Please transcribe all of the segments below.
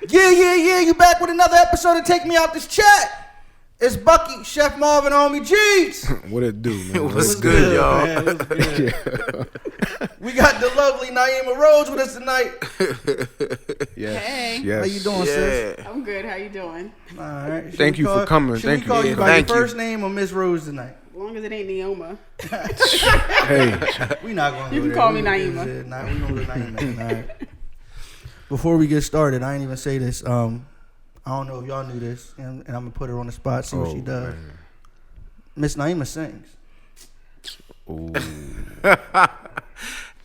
Yeah. You back with another episode of Take Me Out This Chat. It's Bucky, Chef Marv, and homie Jeez. What it do, man? What's good, y'all? Man, what's good? We got the lovely Naimah Rhodes with us tonight. Yes. Hey. Yes. How you doing, sis? I'm good. How you doing? All right. Thank you for coming. Should we call you by your first name or Miss Rose tonight? As long as it ain't Naimah. Hey. We not going to You go can there. call me We Naimah. going to go Naimah. All right. Before we get started, I ain't even say this. I don't know if y'all knew this, and I'm going to put her on the spot, see what she does. Man. Miss Naimah sings. Ooh.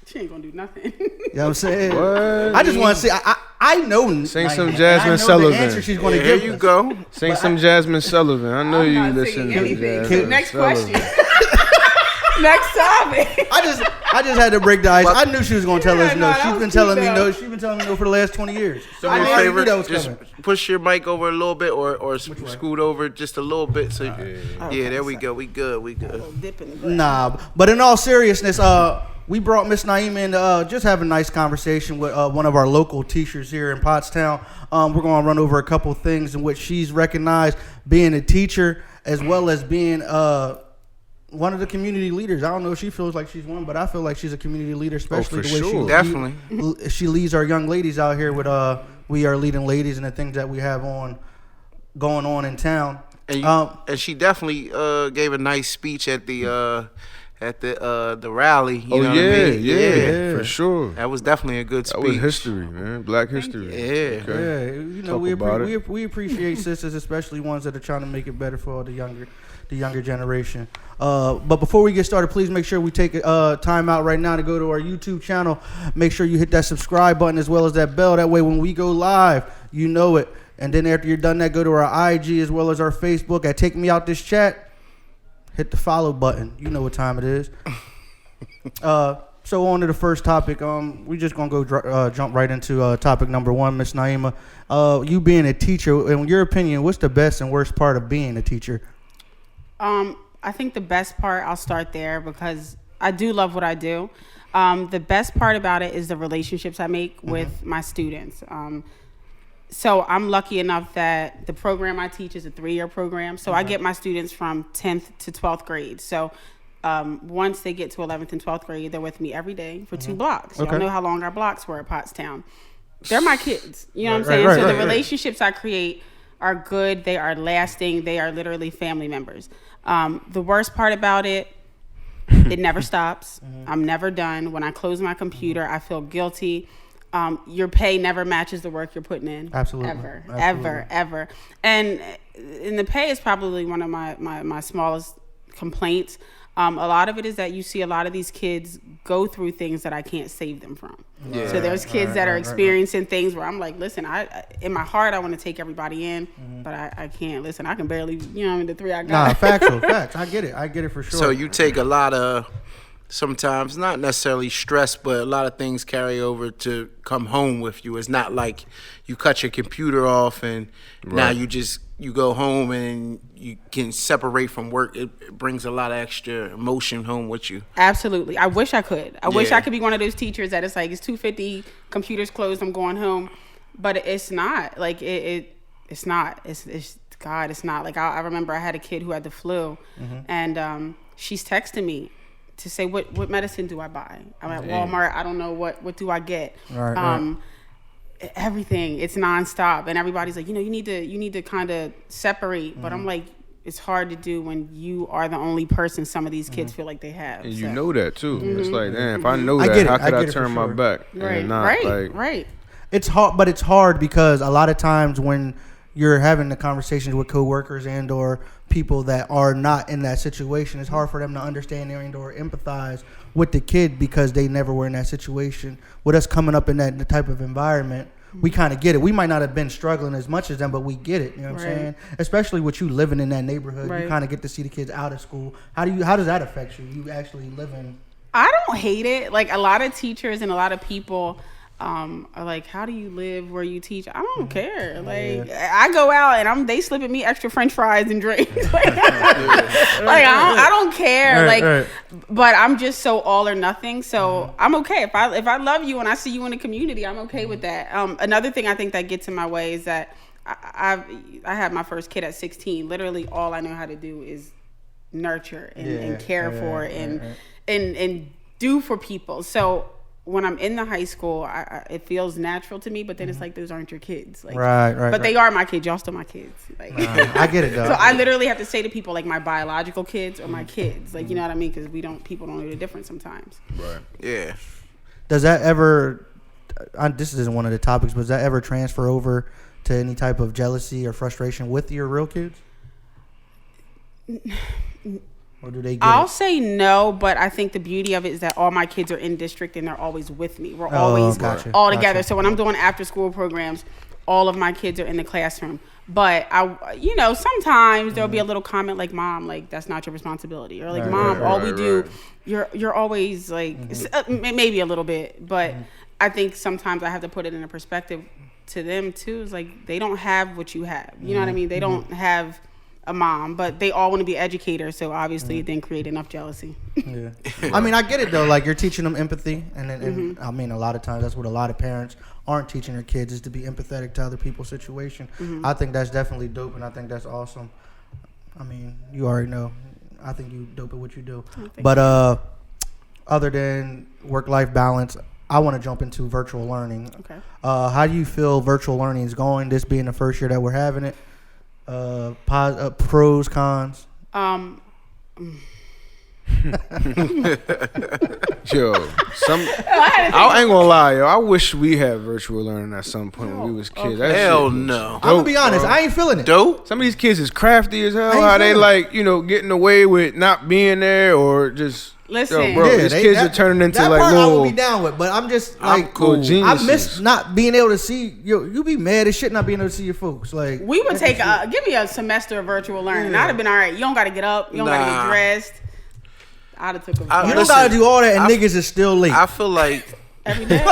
She ain't gonna do nothing. You know what I'm saying? What? I just want to say, I know Sing Naimah, some Jasmine Sullivan. The answer she's going to Here give you us. go. Sing some Jasmine Sullivan. I know I'm you not listen singing to anything. Jasmine Next Sullivan. question. Next topic. I just had to break the ice. I knew she was going to tell us no. that She's was been telling me cute, no. though. She's been telling me no for the last 20 years. Do I me a already favor, knew that was just coming. push your mic over a little bit or scoot over just a little bit. So yeah, there we go. We good. Dip in the glass. Nah, but in all seriousness, we brought Miss Naimah in to just have a nice conversation with one of our local teachers here in Pottstown. We're going to run over a couple things in which she's recognized being a teacher as well as being one of the community leaders. I don't know if she feels like she's one, but I feel like she's a community leader, especially the way sure. Definitely. she leads our young ladies out here with We Are Leading Ladies and the things that we have going on in town. And she definitely gave a nice speech at the rally. You know what I mean? Yeah, for sure. That was definitely a good speech. That was history, man. Black history. Yeah. Okay. Yeah, you know, we appreciate sisters, especially ones that are trying to make it better for the younger generation. But before we get started, please make sure we take time out right now to go to our YouTube channel. Make sure you hit that subscribe button as well as that bell. That way, when we go live, you know it. And then after you're done that, go to our IG as well as our Facebook at Take Me Out This Chat. Hit the follow button. You know what time it is. So on to the first topic. We just gonna go jump right into topic number one, Miss Naimah. You being a teacher, in your opinion, what's the best and worst part of being a teacher? I think the best part, I'll start there because I do love what I do. The best part about it is the relationships I make with my students. So I'm lucky enough that the program I teach is a 3-year program. So I get my students from 10th to 12th grade. So once they get to 11th and 12th grade, they're with me every day for 2 blocks. Y'all know how long our blocks were at Pottstown. They're my kids. You know what I'm saying? So the relationships I create are good. They are lasting. They are literally family members. The worst part about it, it never stops. I'm never done. When I close my computer, I feel guilty. Your pay never matches the work you're putting in. Absolutely. Ever. And the pay is probably one of my smallest complaints. A lot of it is that you see a lot of these kids go through things that I can't save them from. Yeah. So there's kids that are experiencing things where I'm like, listen, I in my heart I want to take everybody in, but I can't. Listen, I can barely, the 3 I got. Nah, facts. I get it for sure. So you take a lot of, sometimes not necessarily stress, but a lot of things carry over to come home with you. It's not like you cut your computer off and now you go home and you can separate from work. It brings a lot of extra emotion home with you. Absolutely. I wish I could. I wish I could be one of those teachers that it's like, it's 2:50, computer's closed, I'm going home. But it's not. Like, it's not. It's God, it's not. Like, I remember I had a kid who had the flu, and she's texting me to say, what medicine do I buy? I'm at Walmart. I don't know what do I get. Right. Everything. It's nonstop, and everybody's like, you need to kind of separate. But I'm like, it's hard to do when you are the only person some of these kids feel like they have. And you know that too. It's like, damn, if I know that, how could I turn my back? Right. Right. It's hard, but it's hard because a lot of times when you're having the conversations with coworkers and or people that are not in that situation, it's hard for them to understand and or empathize with the kid because they never were in that situation. With us coming up in that type of environment, we kind of get it. We might not have been struggling as much as them, but we get it. You know what I'm saying? Especially with you living in that neighborhood, you kind of get to see the kids out of school. How does that affect you? You actually living? I don't hate it. Like, a lot of teachers and a lot of people are like, how do you live where you teach? I don't care. Like, I go out and they slipping me extra French fries and drinks. Like, I don't care. But I'm just so all or nothing. So I'm okay if I love you and I see you in the community. I'm okay with that. Another thing I think that gets in my way is that I had my first kid at 16. Literally, all I know how to do is nurture and care for and do for people. So when I'm in the high school, it feels natural to me, but then it's like, those aren't your kids. Like, right. But they are my kids. Y'all still my kids. Like, I get it, though. So I literally have to say to people, like, my biological kids or my kids. Like, you know what I mean? Because people don't know the difference sometimes. Right. Yeah. Does that ever, this isn't one of the topics, but does that ever transfer over to any type of jealousy or frustration with your real kids? Or do they get I'll it? say no, but I think the beauty of it is that all my kids are in district and they're always with me. We're always all together. So when I'm doing after school programs, all of my kids are in the classroom. But sometimes there'll be a little comment like, "Mom, like, that's not your responsibility," or like, "Mom, all we do, you're always like," maybe a little bit. But I think sometimes I have to put it in a perspective to them too. It's like, they don't have what you have. You know what I mean? They don't have a mom, but they all want to be educators, so obviously it didn't create enough jealousy. Yeah. I mean, I get it though. Like, you're teaching them empathy, and I mean, a lot of times that's what a lot of parents aren't teaching their kids, is to be empathetic to other people's situation. I think that's definitely dope, and I think that's awesome. I mean, you already know. I think you dope at what you do. But other than work-life balance, I want to jump into virtual learning. Okay. How do you feel virtual learning is going? This being the first year that we're having it. Pros, cons. Yo, I ain't gonna lie, yo. I wish we had virtual learning at some point when we was kids. Okay. Hell no. I'm gonna be honest, I ain't feeling it. Dope. Some of these kids is crafty as hell. How they like, getting away with not being there or just. Listen, yo, bro, these kids are turning into that like part little. I would be down with, but I'm just like, cool. I miss not being able to see you be mad as shit not being able to see your folks. Like, we would take give me a semester of virtual learning. I'd have been all right. You don't got to get up. You don't got to get dressed. I'd have took a. You don't got to do all that, and niggas is still late. I feel like. Every day.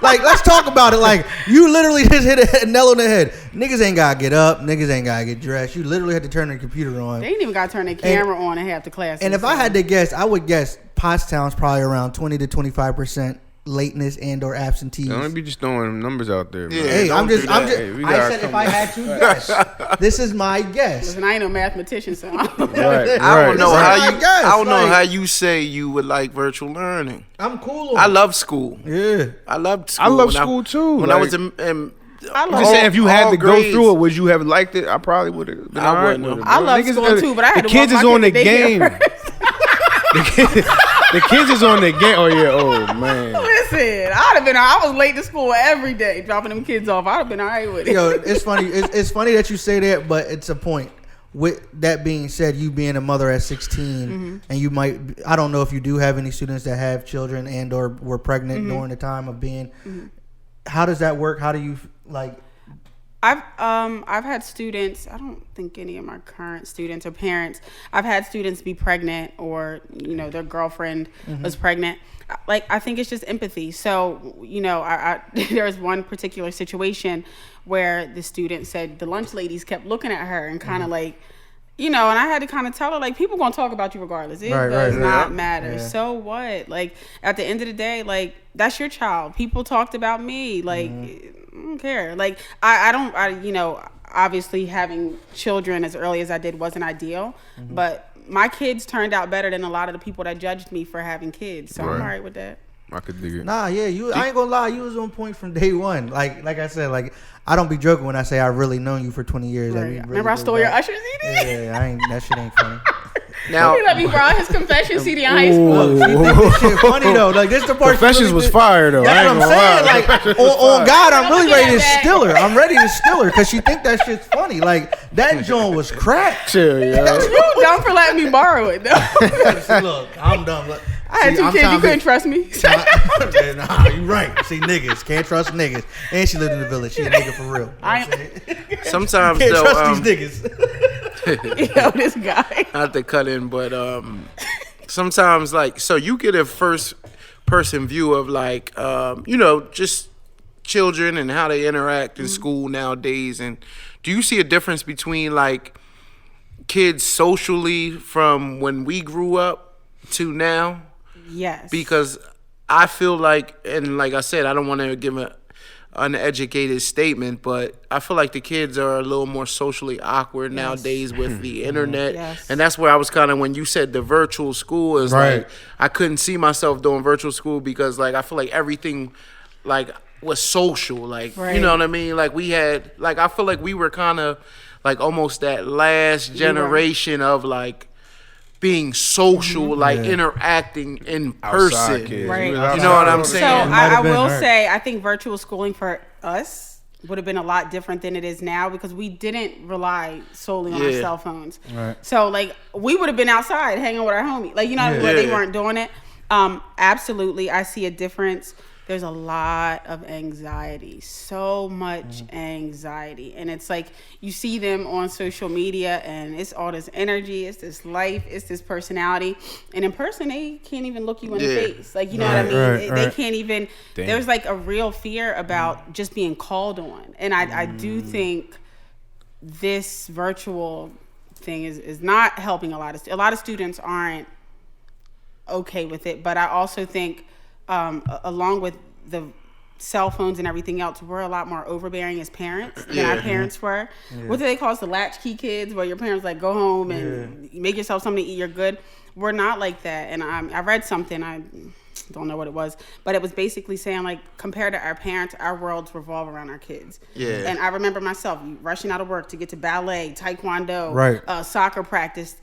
Let's talk about it. Like, you literally just hit a nail on the head. Niggas ain't gotta get up. Niggas ain't gotta get dressed. You literally had to turn the computer on. They ain't even gotta turn their camera on and have the class. And if I had to guess, I would guess Pottstown's probably around 20 to 25% lateness and or absentees. Don't be just throwing them numbers out there, man. Yeah, hey, I'm just. Hey, I said if I had to guess, this is my guess. Listen, I ain't no mathematician, so Right, I don't know how you. guess. I don't know how you say you would like virtual learning. I'm cool. I love school. Yeah, I loved school. I love school too. When I was in I'm just saying, if you had to go through it, would you have liked it? I probably would have. I wouldn't. I love school too, but I had the to kids walk is my on the kid to game. daycare. The kids is on the game. Oh yeah. Oh man. Listen, I'd have been. I was late to school every day, dropping them kids off. I'd have been all right with it. Yo, it's funny. It's funny that you say that, but it's a point. With that being said, you being a mother at 16, and you might. I don't know if you do have any students that have children and or were pregnant during the time of being. How does that work? How do you like? I've had students. I don't think any of my current students or parents. I've had students be pregnant, or their girlfriend was pregnant. Like, I think it's just empathy. So there was one particular situation where the student said the lunch ladies kept looking at her and kind of like, and I had to kind of tell her, like, people gonna talk about you regardless. It does not matter. Yeah. So what? Like, at the end of the day, like, that's your child. People talked about me. Like, I don't care. Like, I don't, obviously having children as early as I did wasn't ideal, but my kids turned out better than a lot of the people that judged me for having kids. So I'm all right with that. I could dig it. Nah, yeah, I ain't gonna lie, you was on point from day one. Like I said, like, I don't be joking when I say I really known you for 20 years. Right. Like, really remember I stole your Usher CD? Yeah, that shit ain't funny. Now he let me borrow his confession CD in high school. Look, she think this shit funny though. Like, this the part. Confessions was fire though. That's what I'm saying. Like, on God, I'm really ready to steal her. I'm ready to steal her because she think that shit's funny. Like, that joint was crack. Chill, yo. You dumb for letting me borrow it though. Look, I'm dumb. Look, I had two kids. You couldn't trust me. Nah, you right. See, niggas can't trust niggas, and she lived in the village. She a nigga for real. Sometimes can't though, trust these niggas. Yo, this guy. Not to cut in, but sometimes, like, so you get a first person view of, like, just children and how they interact in school nowadays? And do you see a difference between like kids socially from when we grew up to now? Yes. Because I feel like, and like I said, I don't want to give an uneducated statement, but I feel like the kids are a little more socially awkward nowadays with the internet. Yes. And that's where I was kind of, when you said the virtual school, is like, I couldn't see myself doing virtual school because like I feel like everything like was social. Like, you know what I mean? Like we had, like I feel like we were kind of like almost that last generation of like being social, like interacting in person. Right. You know what I'm So saying? I will say, I think virtual schooling for us would have been a lot different than it is now because we didn't rely solely on our cell phones. Right. So like we would have been outside hanging with our homie. Like, you know, where they weren't doing it. Absolutely. I see a difference. There's a lot of anxiety, so much anxiety. And it's like you see them on social media and it's all this energy, it's this life, it's this personality. And in person, they can't even look you in the face. Like, you know what I mean? They can't even, there's like a real fear about just being called on. And I do think this virtual thing is not helping a lot of students aren't okay with it. But I also think along with the cell phones and everything else, we're a lot more overbearing as parents than our parents were. What do they call us? The latchkey kids, where your parents like go home and make yourself something to eat, you're good. We're not like that. And I read something, I don't know what it was, but it was basically saying like compared to our parents, our worlds revolve around our kids. And I remember myself rushing out of work to get to ballet, taekwondo, soccer practice.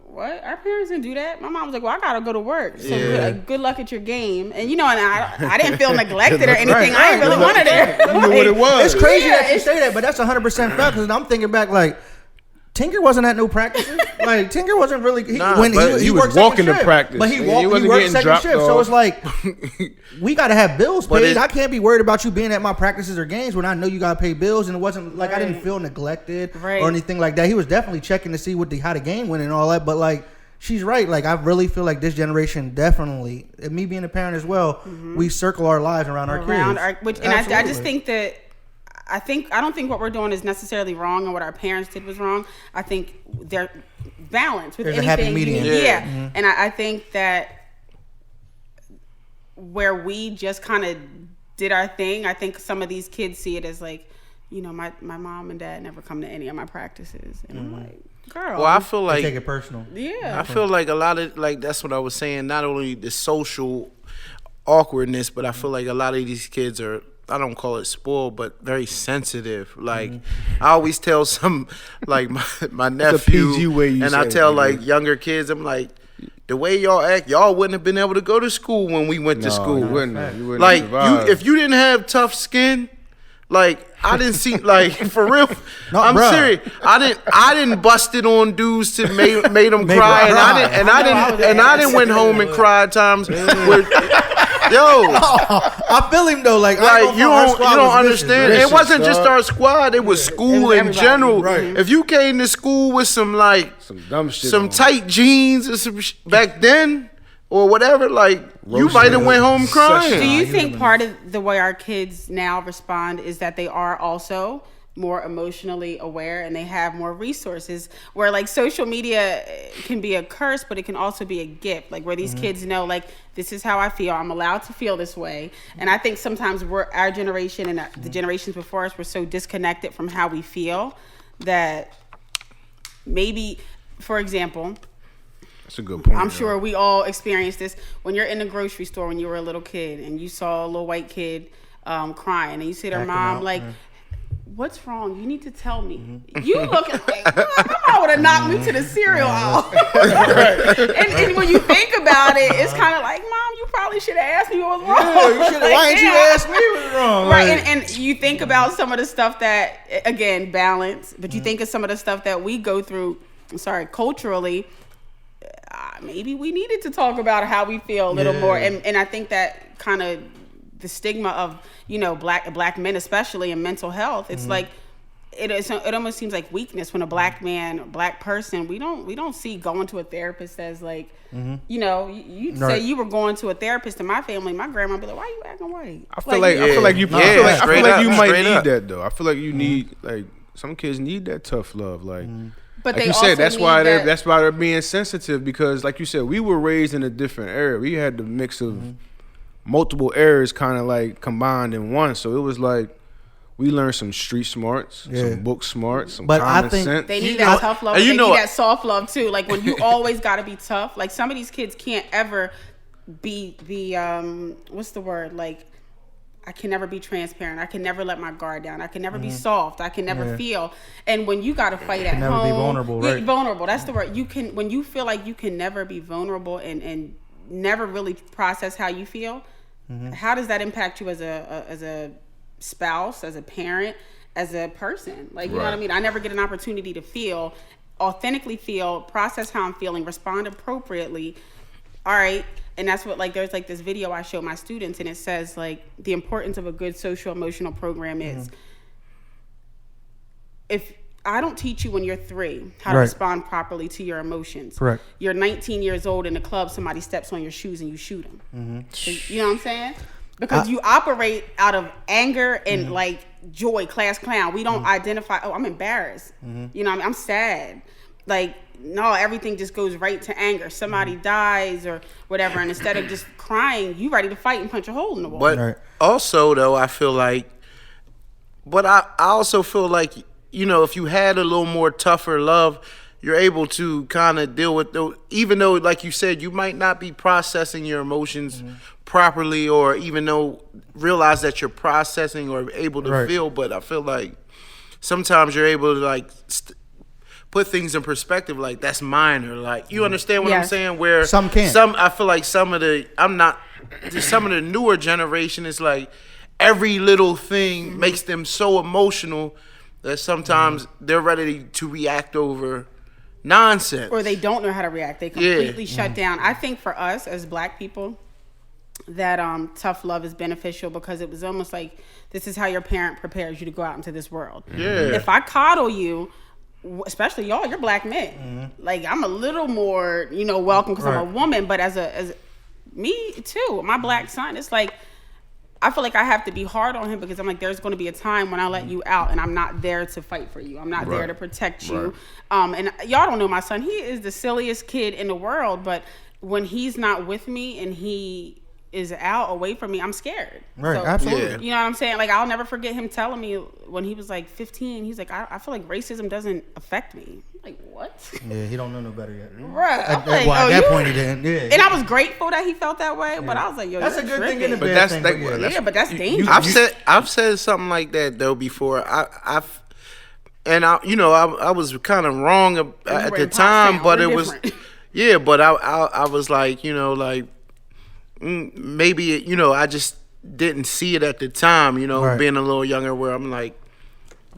What? Our parents didn't do that. My mom was like, well, I gotta go to work. So good luck at your game. And you know, and I didn't feel neglected or anything. I didn't really want it there. You knew what it was. It's crazy that you say that, but that's 100% fact. Because I'm thinking back, like Tinker wasn't at no practices. Like Tinker wasn't really. He was walking to practice, but he worked second shift. So it's like we got to have bills paid. I can't be worried about you being at my practices or games when I know you got to pay bills. And it wasn't like I didn't feel neglected or anything like that. He was definitely checking to see how the game went and all that. But like she's right. Like I really feel like this generation definitely, and me being a parent as well, we circle our lives around our kids. And I just think that. I don't think what we're doing is necessarily wrong and what our parents did was wrong. I think they're balanced with There's anything. a happy medium. And I think that where we just kind of did our thing, I think some of these kids see it as like, you know, my mom and dad never come to any of my practices. And I'm like, girl. Well, I feel like they take it personal. I feel like a lot of, like, that's what I was saying, not only the social awkwardness, but I feel like a lot of these kids are, I don't call it spoiled, but very sensitive. Like I always tell some, like my nephew, PG way you and I tell like younger kids, I'm like, the way y'all act, y'all wouldn't have been able to go to school when we went to school. You wouldn't like survive. if you didn't have tough skin, like I didn't see, like for real. I'm serious. I didn't bust it on dudes to make them cry, and I didn't went home and cried times with. Yo, I feel him though. Like you don't understand. It wasn't just our squad. It was school in general. Right. If you came to school with some dumb shit, some tight jeans or some back then or whatever, like you might have went home crying. Do you think part of the way our kids now respond is that they are also more emotionally aware and they have more resources, where like social media can be a curse, but it can also be a gift, like where these kids know, like, this is how I feel, I'm allowed to feel this way. And I think sometimes our generation and the generations before us were so disconnected from how we feel that maybe, for example, that's a good point. I'm sure we all experienced this when you're in the grocery store when you were a little kid and you saw a little white kid crying and you see their mom like, what's wrong? You need to tell me. You looking like, my mom would have knocked me to the cereal aisle. and when you think about it, it's kind of like, Mom, you probably should have asked me what was wrong. Why didn't you ask me what was wrong? Right, and you think about some of the stuff that, again, balance, but you think of some of the stuff that we go through, culturally, maybe we needed to talk about how we feel a little more. And I think that kind of the stigma of, black men, especially in mental health, it's like it almost seems like weakness when a black man, black person, we don't see going to a therapist as like, you know, you say you were going to a therapist in my family, my grandma would be like, why you acting white? I feel like you might need that though. I feel like you need, like, some kids need that tough love, like. But like they you said, also that's why need that's why they're being sensitive, because, like you said, we were raised in a different era. We had the mix of multiple eras kind of like combined in one. So it was like we learned some street smarts, some book smarts, some common sense. They need that tough love. They need that soft love too. Like when you always got to be tough. Like some of these kids can't ever be what's the word? Like, I can never be transparent. I can never let my guard down. I can never be soft. I can never feel. And when you got to fight at home, never be vulnerable, right? Vulnerable. That's the word. You can, when you feel like you can never be vulnerable and never really process how you feel. How does that impact you as a spouse, as a parent, as a person? Like, you know what I mean? I never get an opportunity to feel, authentically feel, process how I'm feeling, respond appropriately. All right. And that's what, like, there's like this video I show my students, and it says like the importance of a good social emotional program is if I don't teach you when you're 3 how to respond properly to your emotions. Correct. You're 19 years old in a club, somebody steps on your shoes and you shoot them. So, you know what I'm saying? Because you operate out of anger and like joy, class clown. We don't identify, oh, I'm embarrassed. You know what I mean? I'm sad. Like, no, everything just goes right to anger. Somebody dies or whatever, and instead of just crying, you ready to fight and punch a hole in the wall. But also, though, I feel like, but I also feel like, you know, if you had a little more tougher love, you're able to kind of deal with those, even though, like you said, you might not be processing your emotions properly, or even though realize that you're processing or able to feel. But I feel like sometimes you're able to like put things in perspective, like that's minor. Like, you understand what I'm saying? Where some can't. I feel like some of the newer generation is like every little thing makes them so emotional that sometimes they're ready to react over nonsense. Or they don't know how to react. They completely shut down. I think for us as black people, that tough love is beneficial because it was almost like this is how your parent prepares you to go out into this world. If I coddle you, especially y'all, you're black men. Like, I'm a little more, you know, welcome because I'm a woman. But as me too, my black son, it's like I feel like I have to be hard on him because I'm like, there's going to be a time when I let you out and I'm not there to fight for you. I'm not there to protect you. And y'all don't know my son. He is the silliest kid in the world. But when he's not with me and he is out away from me, I'm scared. Absolutely. You know what I'm saying? Like, I'll never forget him telling me when he was like 15, he's like, I feel like racism doesn't affect me. I'm like, what? Yeah, he don't know no better yet. At that point he didn't. And I was grateful that he felt that way, but I was like, yo, that's a good thing in the bad thing. But that's dangerous. I've said something like that though before. I was kind of wrong at the time, but it was but I was like, you know, like, maybe, you know, I just didn't see it at the time, you know, being a little younger, where I'm like,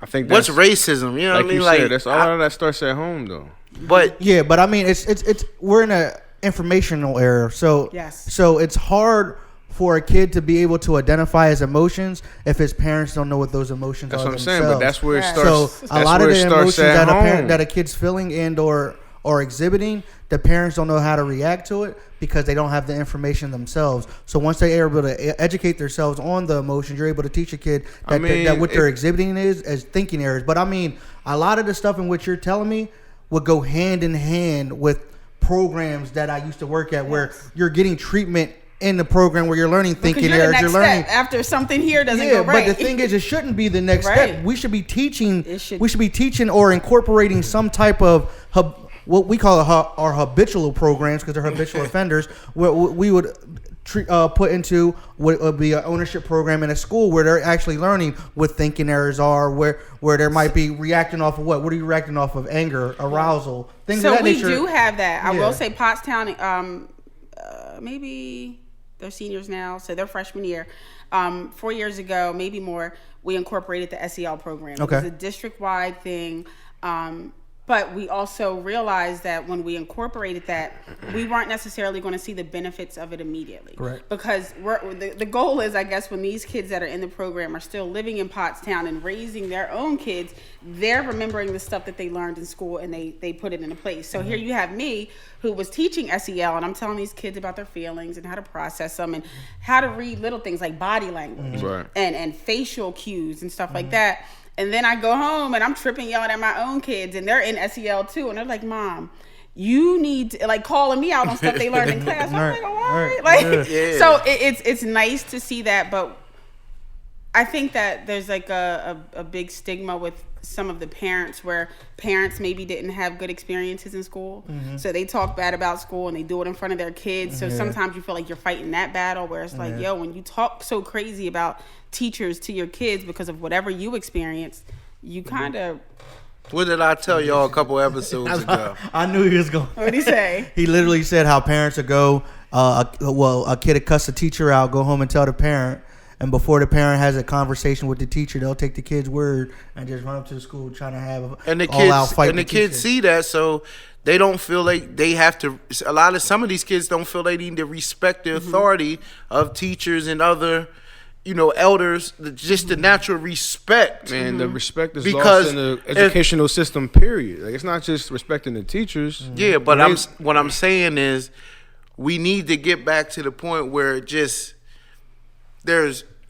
I think what's racism? You know what I mean? Like, that's all that starts at home, though. But but I mean, it's we're in a informational era, so so it's hard for a kid to be able to identify his emotions if his parents don't know what those emotions are. That's what I'm themselves. saying, but that's where it starts. So a lot of the emotions that a kid's feeling and or exhibiting, the parents don't know how to react to it because they don't have the information themselves. So once they are able to educate themselves on the emotions, you're able to teach a kid that what they're exhibiting is as thinking errors. But I mean, a lot of the stuff in which you're telling me would go hand in hand with programs that I used to work at, where you're getting treatment in the program where you're learning thinking errors. You're learning after something here doesn't go right. But the thing is, it shouldn't be the next step. We should be teaching. We should be teaching or incorporating some type of what we call our habitual programs, because they're habitual offenders. Where we would put into what would be an ownership program in a school where they're actually learning what thinking errors are, where there might be reacting off of what are you reacting off of? Anger, arousal, things of that nature. So we do have that. I will say Pottstown, maybe they're seniors now, so they're freshman year. 4 years ago, maybe more, we incorporated the SEL program. It was a district-wide thing. But we also realized that when we incorporated that, we weren't necessarily going to see the benefits of it immediately. Correct. Because the goal is, I guess, when these kids that are in the program are still living in Pottstown and raising their own kids, they're remembering the stuff that they learned in school and they put it into place. So here you have me who was teaching SEL, and I'm telling these kids about their feelings and how to process them and how to read little things like body language and facial cues and stuff like that. And then I go home and I'm tripping, yelling at my own kids, and they're in SEL too. And they're like, Mom, you need to, like, calling me out on stuff they learned in class. I'm like, all right. Like, so it's nice to see that. But I think that there's like a big stigma with some of the parents where parents maybe didn't have good experiences in school. So they talk bad about school and they do it in front of their kids. So sometimes you feel like you're fighting that battle where it's like, yo, when you talk so crazy about teachers to your kids because of whatever you experienced, you kind of... What did I tell y'all a couple episodes ago? I knew he was going. What did he say? He literally said how parents would go, a kid would cuss the teacher out, go home and tell the parent, and before the parent has a conversation with the teacher, they'll take the kid's word and just run up to the school trying to have and the all-out kids fight. And the kids see that, so they don't feel like they have to. Some of these kids don't feel they need to respect the authority of teachers and other, elders. Just the natural respect. Man, the respect is lost in the educational system. Period. Like, it's not just respecting the teachers. Yeah, but what I'm saying is, we need to get back to the point where there's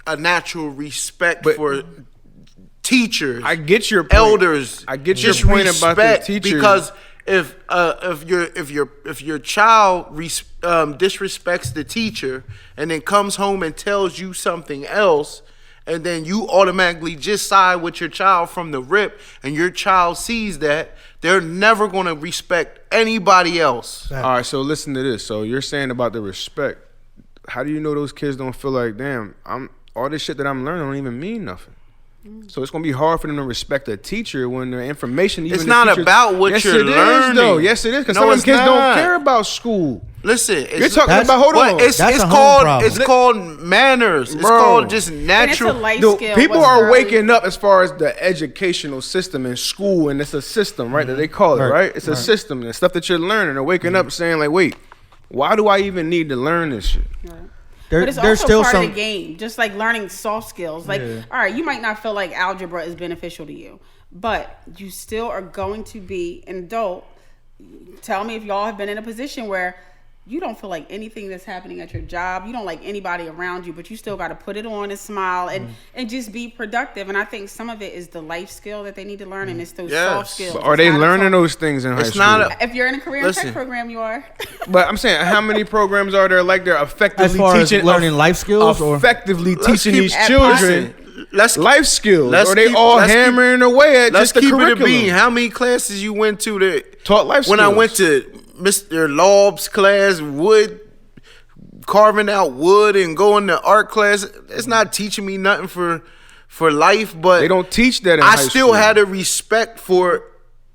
a natural respect for teachers. I get your point. Elders. I get your point about the teachers. Because if your child disrespects the teacher and then comes home and tells you something else, and then you automatically just side with your child from the rip, and your child sees that, they're never going to respect anybody else. All right, so listen to this. So you're saying about the respect. How do you know those kids don't feel like, damn, all this shit that I'm learning don't even mean nothing? So it's gonna be hard for them to respect a teacher when the information. Even it's not about what you're learning, though. Yes, it is. Because some of them kids don't care about school. Listen, you're talking about. Hold on. It's called manners. It's called just natural. And it's a life skill. People are waking up as far as the educational system in school, and it's a system, right? That they call it, right? It's a system and stuff that you're learning. They're waking up saying like, wait, why do I even need to learn this shit? Right. But it's also part of the game, just like learning soft skills. Like, all right, you might not feel like algebra is beneficial to you, but you still are going to be an adult. Tell me if y'all have been in a position where you don't feel like anything that's happening at your job, you don't like anybody around you, but you still got to put it on and smile and just be productive. And I think some of it is the life skill that they need to learn, and it's those soft skills. But are they learning those things in high school? If you're in a career tech program, you are. But I'm saying, how many programs are there like they're effectively as far teaching as learning life skills, effectively teaching these children life skills? Or they hammering away at just the curriculum? How many classes you went to that taught life skills? When I went to Mr. Laub's class, carving out wood and going to art class, it's not teaching me nothing for life. But they don't teach that in high school. I still had a respect for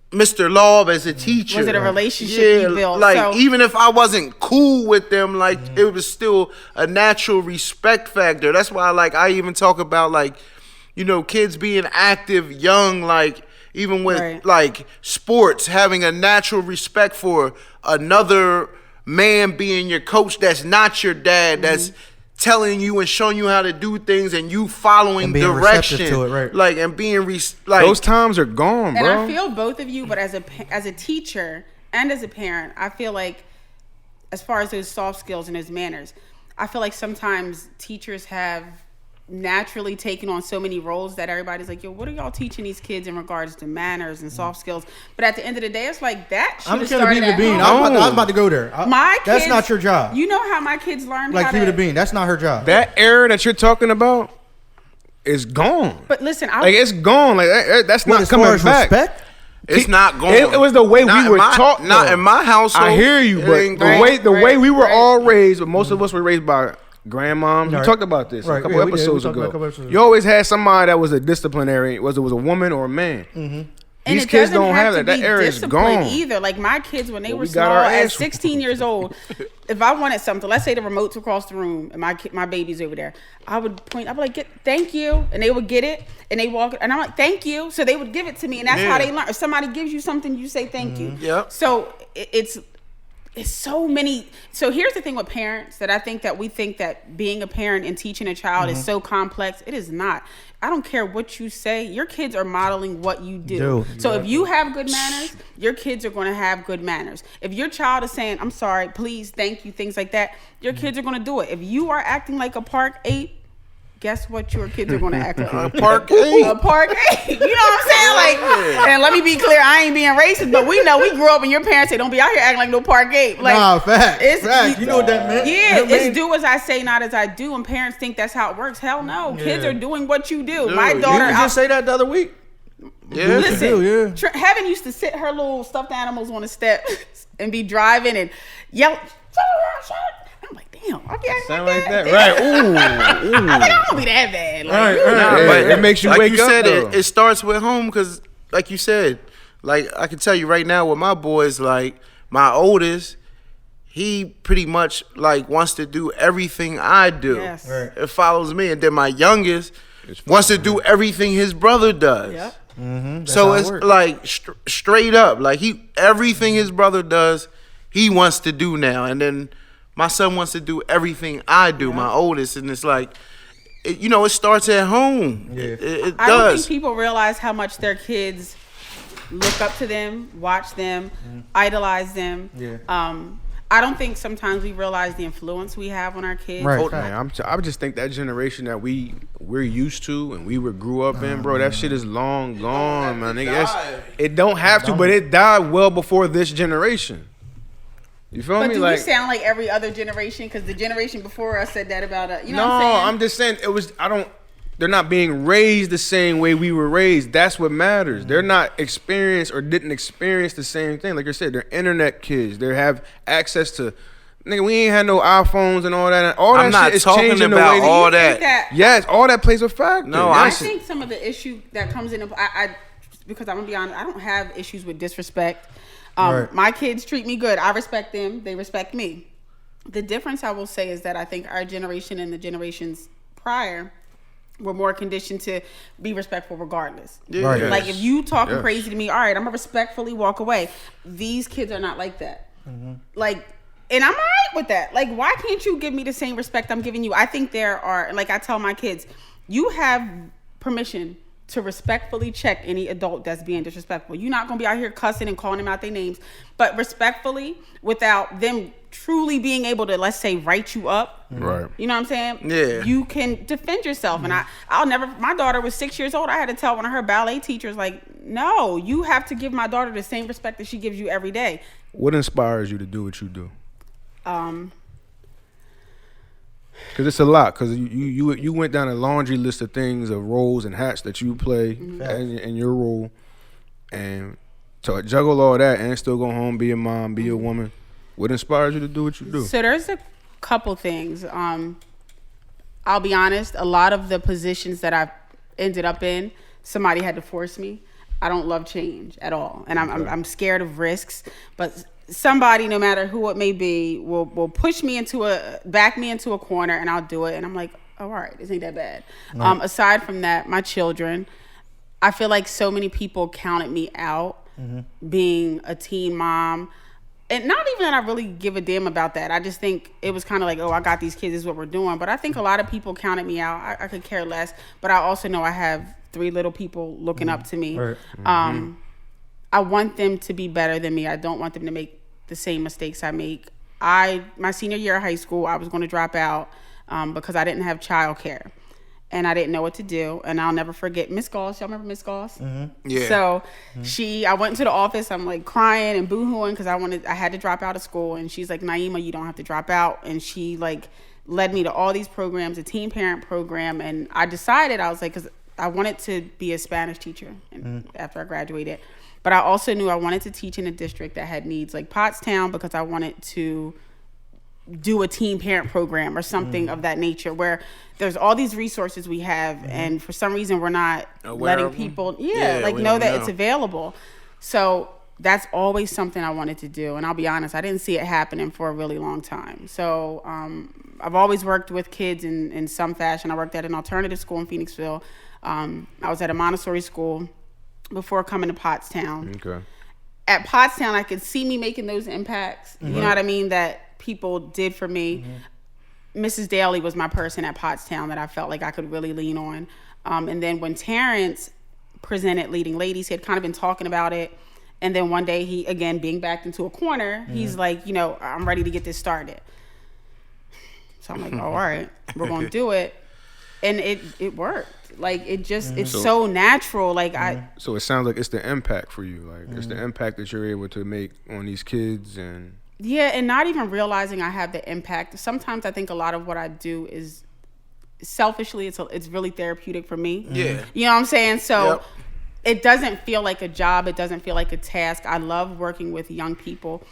Mr. Laub as a teacher. Was it a relationship you built? Like, even if I wasn't cool with them, like it was still a natural respect factor. That's why I even talk about kids being active young, like even with like sports, having a natural respect for another man being your coach that's not your dad, that's telling you and showing you how to do things, and you following direction to it, right? Like, and being those times are gone, bro. And I feel both of you, but as a teacher and as a parent, I feel like as far as those soft skills and those manners, I feel like sometimes teachers have naturally taken on so many roles that everybody's like, yo, what are y'all teaching these kids in regards to manners and soft skills? But at the end of the day, it's like that should have started at home. I was about to go there. That's not your job. You know how my kids learned how to... keep it a bean. That's not her job. That era that you're talking about is gone. But listen, it's gone. Like that's not coming back. Respect? It's not going. It was the way we were taught. Not in my household. I hear you, but the way we were all raised, but most of us were raised by grandmoms. We talked about this a couple episodes ago. You always had somebody that was a disciplinary, whether it was a woman or a man. And These kids don't have that. To That be era is disciplined gone. either. Like my kids, when they were we got small, our at ass- 16 years old, if I wanted something, let's say the remote's across the room and my baby's over there, I would point. I'd be like, "Thank you," and they would get it, and they walk, and I'm like, "Thank you," so they would give it to me, and that's how they learn. If somebody gives you something, you say thank you. Yep. So it's so many. So here's the thing with parents that I think that we think that being a parent and teaching a child is so complex. It is not. I don't care what you say. Your kids are modeling what you do. So if you have good manners, your kids are going to have good manners. If your child is saying, "I'm sorry, please, thank you," things like that, your kids are going to do it. If you are acting like a park ape, guess what your kids are going to act like? A park ape. A park ape. You know what I'm saying? Like, and let me be clear, I ain't being racist, but we know we grew up and your parents say, "Don't be out here acting like no park ape." Like, Nah, fact. it's You know what that meant? Yeah, That meant- it's do as I say, not as I do. And parents think that's how it works. Hell no. Kids Yeah. are doing what you do. Dude, My you daughter, You just say that the other week. Yeah. listen, Yeah. Heaven used to sit her little stuffed animals on the step and be driving and yell, "Shut up, shut up." I'm like, damn, okay. Sound like that, right? Ooh, ooh. I'm like, I don't be that bad. Like, Right, you- right. Nah, Yeah, but it makes you like wake you up, said, though. it starts with home because, like you said, like I can tell you right now with my boys, like my oldest, he pretty much like wants to do everything I do. Yes. Right. It follows me, and then my youngest wants to do everything his brother does. Yep. So how it it's works. like straight up, like everything his brother does, he wants to do now, and then my son wants to do everything I do, my oldest, and it's like, it starts at home. Yeah. It I don't think does. people realize how much their kids look up to them, watch them, idolize them. Yeah. I don't think sometimes we realize the influence we have on our kids. Right. Man, I just think that generation that we're used to and we grew up in, bro. That shit is long gone, man. It don't have to, but it died well before this generation. You feel But me? do Like, we sound like every other generation? Because the generation before us said that about us. You know no, what I'm saying? I'm just saying it was. They're not being raised the same way we were raised. That's what matters. They're not experienced or didn't experience the same thing. Like I said, they're internet kids. They have access to. Nigga, we ain't had no iPhones and all that. All that I'm not shit is talking changing about the way all that. Think that- Yes, all that plays a factor. No, I Yes. think some of the issue that comes in, because I'm gonna be honest, I don't have issues with disrespect. Right. My kids treat me good. I respect them. They respect me. The difference I will say is that I think our generation and the generations prior were more conditioned to be respectful regardless. Yeah. Right. Like if you talking Yes. crazy to me, all right, I'm gonna respectfully walk away. These kids are not like that. Like, and I'm all right with that. Like, why can't you give me the same respect I'm giving you? I think there are, like I tell my kids, you have permission to respectfully check any adult that's being disrespectful. You're not gonna be out here cussing and calling them out their names, but respectfully, without them truly being able to, let's say, write you up. Right. You know what I'm saying? Yeah. You can defend yourself. And I'll never, my daughter was 6 years old. I had to tell one of her ballet teachers, like, no, you have to give my daughter the same respect that she gives you every day. What inspires you to do what you do? Um, Because it's a lot. Because you went down a laundry list of things, of roles and hats that you play in your role, and to juggle all that and still go home, be a mom, be a woman. What inspires you to do what you do? So there's a couple things. I'll be honest, a lot of the positions that I've ended up in, somebody had to force me. I don't love change at all. And I'm scared of risks, but somebody, no matter who it may be, will push me back me into a corner, and I'll do it. And I'm like, oh, all right, this ain't that bad. Right. Aside from that, my children, I feel like so many people counted me out being a teen mom. And not even that I really give a damn about that. I just think it was kind of like, oh, I got these kids, this is what we're doing. But I think a lot of people counted me out. I could care less. But I also know I have 3 little people looking up to me. Right. I want them to be better than me. I don't want them to make the same mistakes I make. My senior year of high school, I was going to drop out because I didn't have childcare. And I didn't know what to do. And I'll never forget Miss Goss. Y'all remember Miss Goss? Yeah. So I went into the office. I'm like crying and boohooing because I had to drop out of school. And she's like, Naimah, you don't have to drop out. And she like led me to all these programs, a teen parent program. And I decided, I was like, because I wanted to be a Spanish teacher after I graduated. But I also knew I wanted to teach in a district that had needs like Pottstown, because I wanted to do a teen parent program or something of that nature, where there's all these resources we have, and for some reason we're not letting people know that it's available. So that's always something I wanted to do, and I'll be honest, I didn't see it happening for a really long time. So I've always worked with kids in some fashion. I worked at an alternative school in Phoenixville. I was at a Montessori school before coming to Pottstown. Okay. At Pottstown, I could see me making those impacts. You know what I mean? That people did for me. Mrs. Daly was my person at Pottstown that I felt like I could really lean on. And then when Terrence presented Leading Ladies, he had kind of been talking about it. And then one day he, again, being backed into a corner, he's like, I'm ready to get this started. So I'm like, all right, we're going to do it. And it worked. Like, it's so natural. Like, So it sounds like it's the impact for you. Like, it's the impact that you're able to make on these kids and... Yeah, and not even realizing I have the impact. Sometimes I think a lot of what I do is selfishly, it's really therapeutic for me. Yeah. You know what I'm saying? So it doesn't feel like a job. It doesn't feel like a task. I love working with young people.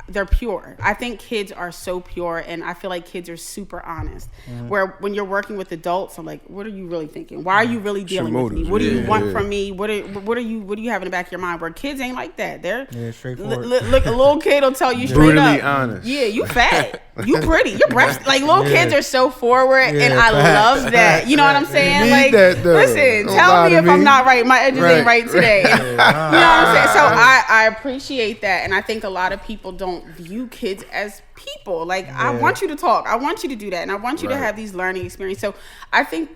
They're pure. I think kids are so pure, and I feel like kids are super honest. Where when you're working with adults, I'm like, what are you really thinking? Why are you really dealing with me? What do you want from me? What do you have in the back of your mind? Where kids ain't like that. They're straightforward. Look, a little kid will tell you straight brutally up. honest. Yeah, you fat. You pretty. Your breasts. Like, little kids are so forward, and I love that. You know what I'm saying? Like, listen, tell me if I'm not right. My edges ain't right today. You know what I'm saying? So I appreciate that, and I think a lot of people don't view kids as people. Like, I want you to talk. I want you to do that, and I want you to have these learning experiences. So I think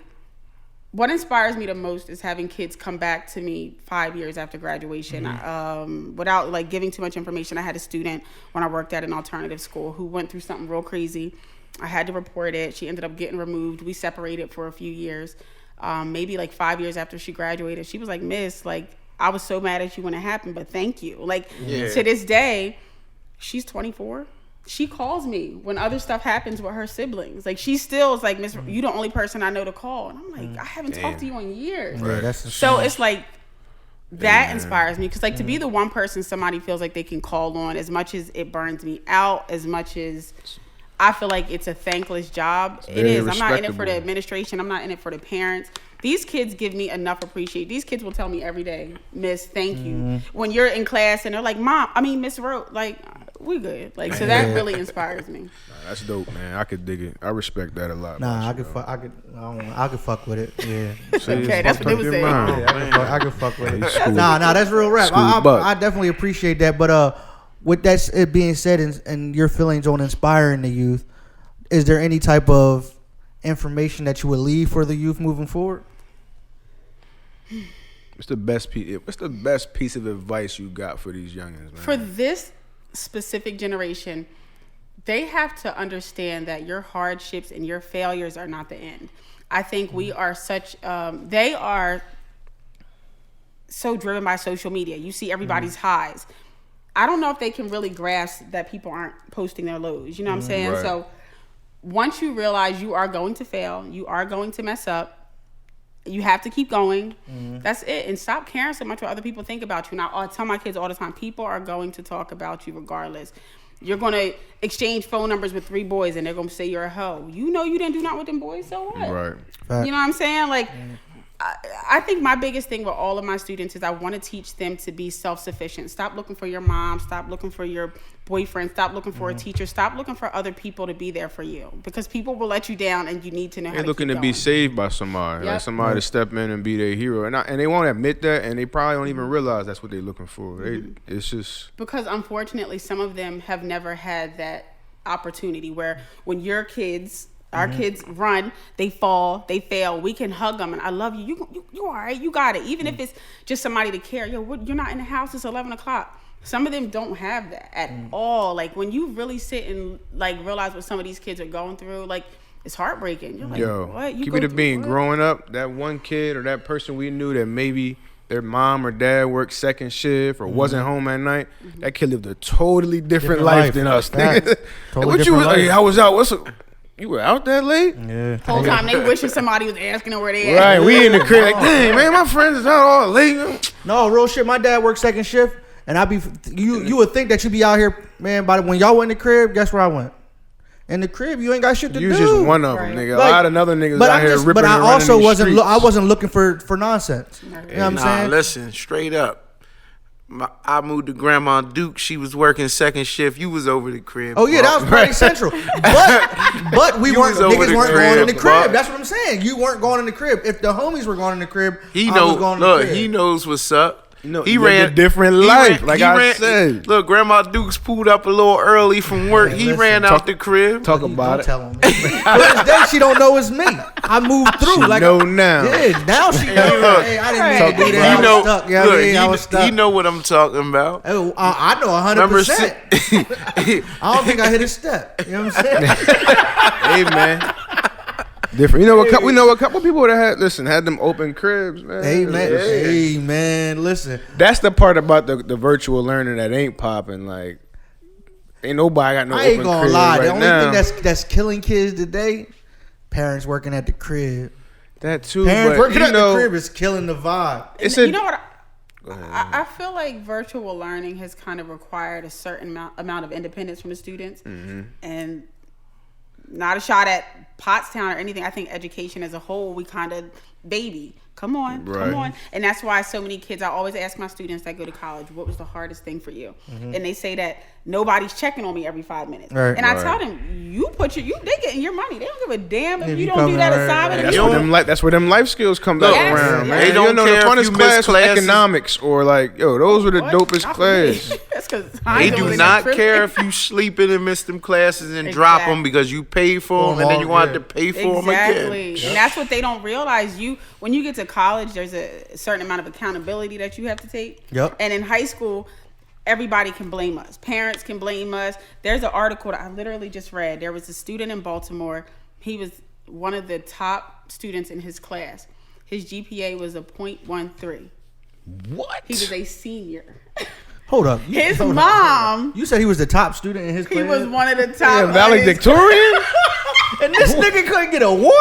what inspires me the most is having kids come back to me 5 years after graduation. Without like giving too much information, I had a student when I worked at an alternative school who went through something real crazy. I had to report it. She ended up getting removed. We separated for a few years. Maybe like 5 years after she graduated, she was like, "Miss, like, I was so mad at you when it happened, but thank you." Like, to this day, she's 24. She calls me when other stuff happens with her siblings. Like, she still is like, "Miss, you the only person I know to call." And I'm like, I haven't talked to you in years. So it's like, that inspires me. Because, like, to be the one person somebody feels like they can call on, as much as it burns me out, as much as I feel like it's a thankless job. It is. I'm not in it for the administration. I'm not in it for the parents. These kids give me enough appreciation. These kids will tell me every day, "Miss, thank you." When you're in class and they're like, Miss Rhodes, like, we good. Like, so that really inspires me. Nah, that's dope, man. I could dig it. I respect that a lot. Nah, I could fuck with it. Yeah. Okay, that's what they were saying. I could fuck with it. Nah, that's real rap. I definitely appreciate that. But with that it being said, and your feelings on inspiring the youth, is there any type of information that you would leave for the youth moving forward? What's the best piece of advice you got for these youngins, man? For this specific generation, they have to understand that your hardships and your failures are not the end. I think we are they are so driven by social media. You see everybody's highs. I don't know if they can really grasp that people aren't posting their lows. You know what I'm saying? Right. So once you realize you are going to fail, you are going to mess up, you have to keep going. That's it. And stop caring so much what other people think about you. Now, I tell my kids all the time, people are going to talk about you regardless. You're going to exchange phone numbers with 3 boys and they're going to say you're a hoe. You know you didn't do nothing with them boys, so what? Right. You know what I'm saying? Like, I think my biggest thing with all of my students is I want to teach them to be self-sufficient. Stop looking for your mom. Stop looking for your boyfriend. Stop looking for a teacher. Stop looking for other people to be there for you, because people will let you down and you need to know how to keep looking to going. Be saved by somebody. Like somebody to step in and be their hero. And they won't admit that, and they probably don't even realize that's what they're looking for. It's just... Because unfortunately, some of them have never had that opportunity where when your kids... Our kids run, they fall, they fail. We can hug them, and I love you. You all right? You got it. Even if it's just somebody to care. You're not in the house. It's 11 o'clock. Some of them don't have that at all. Like, when you really sit and like realize what some of these kids are going through, like, it's heartbreaking. You're like, what? You keep it a being. Growing up, that one kid or that person we knew that maybe their mom or dad worked second shift or wasn't home at night, that kid lived a totally different life than us. Totally what you was like? I was out. You were out that late? Yeah. Whole time they wishing somebody was asking them where they at. Right, we in the crib like, dang, man, my friends is out all late. No, real shit. My dad worked second shift, and you would think that you be out here, man. But when y'all went in the crib, guess where I went? In the crib, you ain't got shit to You do. just one of them, Right. nigga. Like, a lot of other niggas But out here ripping but I and running also these wasn't. streets. I wasn't looking for nonsense. You know what I'm Nah, saying? listen, straight up. I moved to Grandma Duke. She was working second shift. You was over the crib. Oh yeah, that was Party Central. But we You weren't. was over Niggas the weren't going in the crib, crib. bro. That's what I'm saying. You weren't going in the crib. If the homies were going in the crib, He I know. was going in the Look, crib. he knows what's up. No, he he ran lived a different life, like I said. Look, Grandma Duke's pulled up a little early from work. He listen, ran out the crib. Talk Don't about it. tell him. To this day, she don't know it's me. I moved through. She like know now. Yeah, now she know. look, Hey, I didn't mean to do He that. I know. was stuck. Yeah, Look, I was stuck. he know what I'm talking about. Oh, I know 100%. I don't think I hit a step. You know what I'm saying? Hey man, different. You know what? We know a couple people that had them open cribs, man. Hey man, Yeah. hey man, listen. That's the part about the virtual learning that ain't popping. Like, ain't nobody got no I open ain't gonna crib lie. right The only now. thing that's killing kids today, parents working at the crib. That too, Parents but working you at know, the crib is killing the vibe. it's you a. know what? I feel like virtual learning has kind of required a certain amount of independence from the students, and not a shot at Pottstown or anything. I think education as a whole, we kind of baby. Come on, Right. come on. And that's why so many kids, I always ask my students that go to college, what was the hardest thing for you? And they say that nobody's checking on me every 5 minutes. Right. And I Right. tell them, they getting your money. They don't give a damn if If you you don't do come that right, assignment. right. If That's where them life skills come back Yes. around, Yes. man. They don't you know, care the if funnest you miss class was classes. economics, or like, yo, those were the dopest Not for me. classes. That's 'cause They I do not care if you sleeping and miss them classes and drop them because you paid for them and then you wanted to pay for them Exactly. again. And that's what they don't realize. When you get to college, there's a certain amount of accountability that you have to take. Yep. And in high school, everybody can blame us. Parents can blame us. There's an article that I literally just read. There was a student in Baltimore. He was one of the top students in his class. His GPA was a .13. What? He was a senior. Hold up. His Hold up. mom, You said he was the top student in his class. he was one of the top. Yeah, of his- valedictorian. And this nigga couldn't get a 1?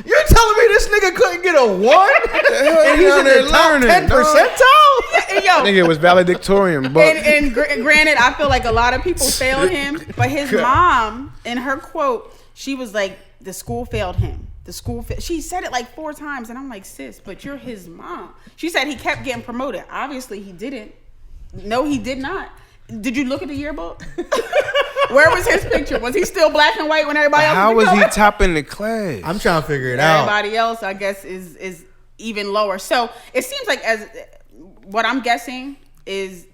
You're telling me this nigga couldn't get a 1? And he's in the top 10 percentile? And yo, Nigga was valedictorian, but and granted, I feel like a lot of people failed him, but his mom, in her quote, she was like, "The school failed him. The school." She said it like 4 times, and I'm like, "Sis, but you're his mom." She said he kept getting promoted. Obviously, he didn't. No, he did not. Did you look at the yearbook? Where was his picture? Was he still black and white when everybody else? how was was he color? top in the class? I'm trying to figure it out. Everybody else, I guess, is even lower. So it seems like, as what I'm guessing is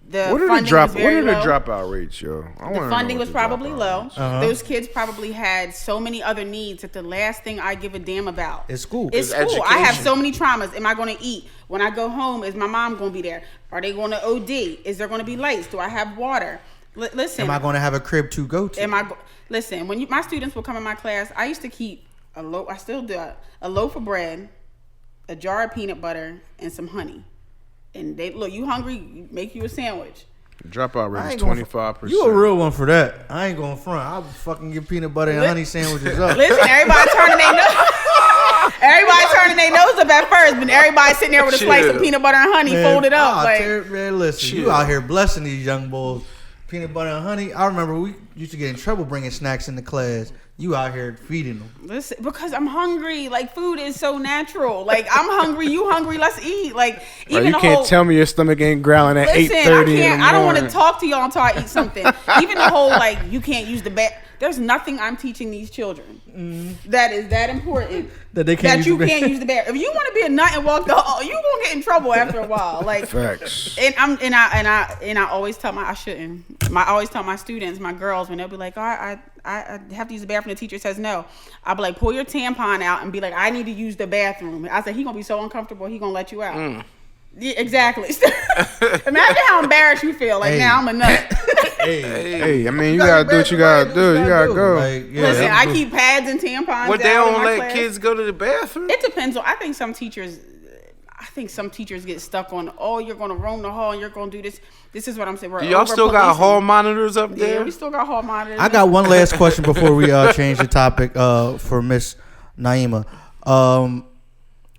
the What are funding the drop? was What very are the low. dropout rates, yo? I wanna The know funding what was the probably dropout low. rates. Those kids probably had so many other needs that the last thing I give a damn about It's school. It's It's school. I have education. so many traumas. Am I going to eat? When I go home, is my mom going to be there? Are they going to OD? Is there going to be lights? Do I have water? Listen. Am I going to have a crib to go to? Listen, when my students would come in my class, I used to keep I still do a loaf of bread, a jar of peanut butter, and some honey. And they look, you hungry? Make you a sandwich. Dropout I rate ain't is gonna 25%. You a real one for that. I ain't going to front. I'll fucking get peanut butter and honey sandwiches up. Listen, everybody turning their nose. Everybody turning their nose up at first, but everybody sitting there with a slice of peanut butter and honey Man, folded up. I'll Like, man, listen, you out here blessing these young boys. Peanut butter and honey. I remember we used to get in trouble bringing snacks into class. You out here feeding them. listen, because I'm hungry. Like, food is so natural. Like, I'm hungry, you hungry, let's eat. Like, even you the can't whole, tell me your stomach ain't growling at 8:30 listen, in the morning. I don't want to talk to y'all until I eat something. Even the whole, like, you can't use the bath. There's nothing I'm teaching these children that is that important That they can't that use you the can't use the bathroom. If you want to be a nut and walk the hall, you gonna get in trouble after a while. Like, Facts. and I always tell I always tell my students, my girls, when they'll be like, "Oh, I have to use the bathroom," the teacher says no. I'll be like, pull your tampon out and be like, "I need to use the bathroom." I said, he gonna be so uncomfortable, he gonna let you out. Yeah, exactly. Imagine how embarrassed you feel. Like, Hey. now I'm a nut. Hey, I mean, you gotta do what you gotta do. You gotta go. Like, yeah, Listen, I'm I good. keep pads and tampons. What, they out in don't my let class. kids go to the bathroom? It depends on. I think some teachers get stuck on. Oh, you're going to roam the hall and you're going to do this. This is what I'm saying. We're Do y'all still got over-policing. hall monitors up Yeah, there? we still got hall monitors. I got one last question before we change the topic for Miss Naimah.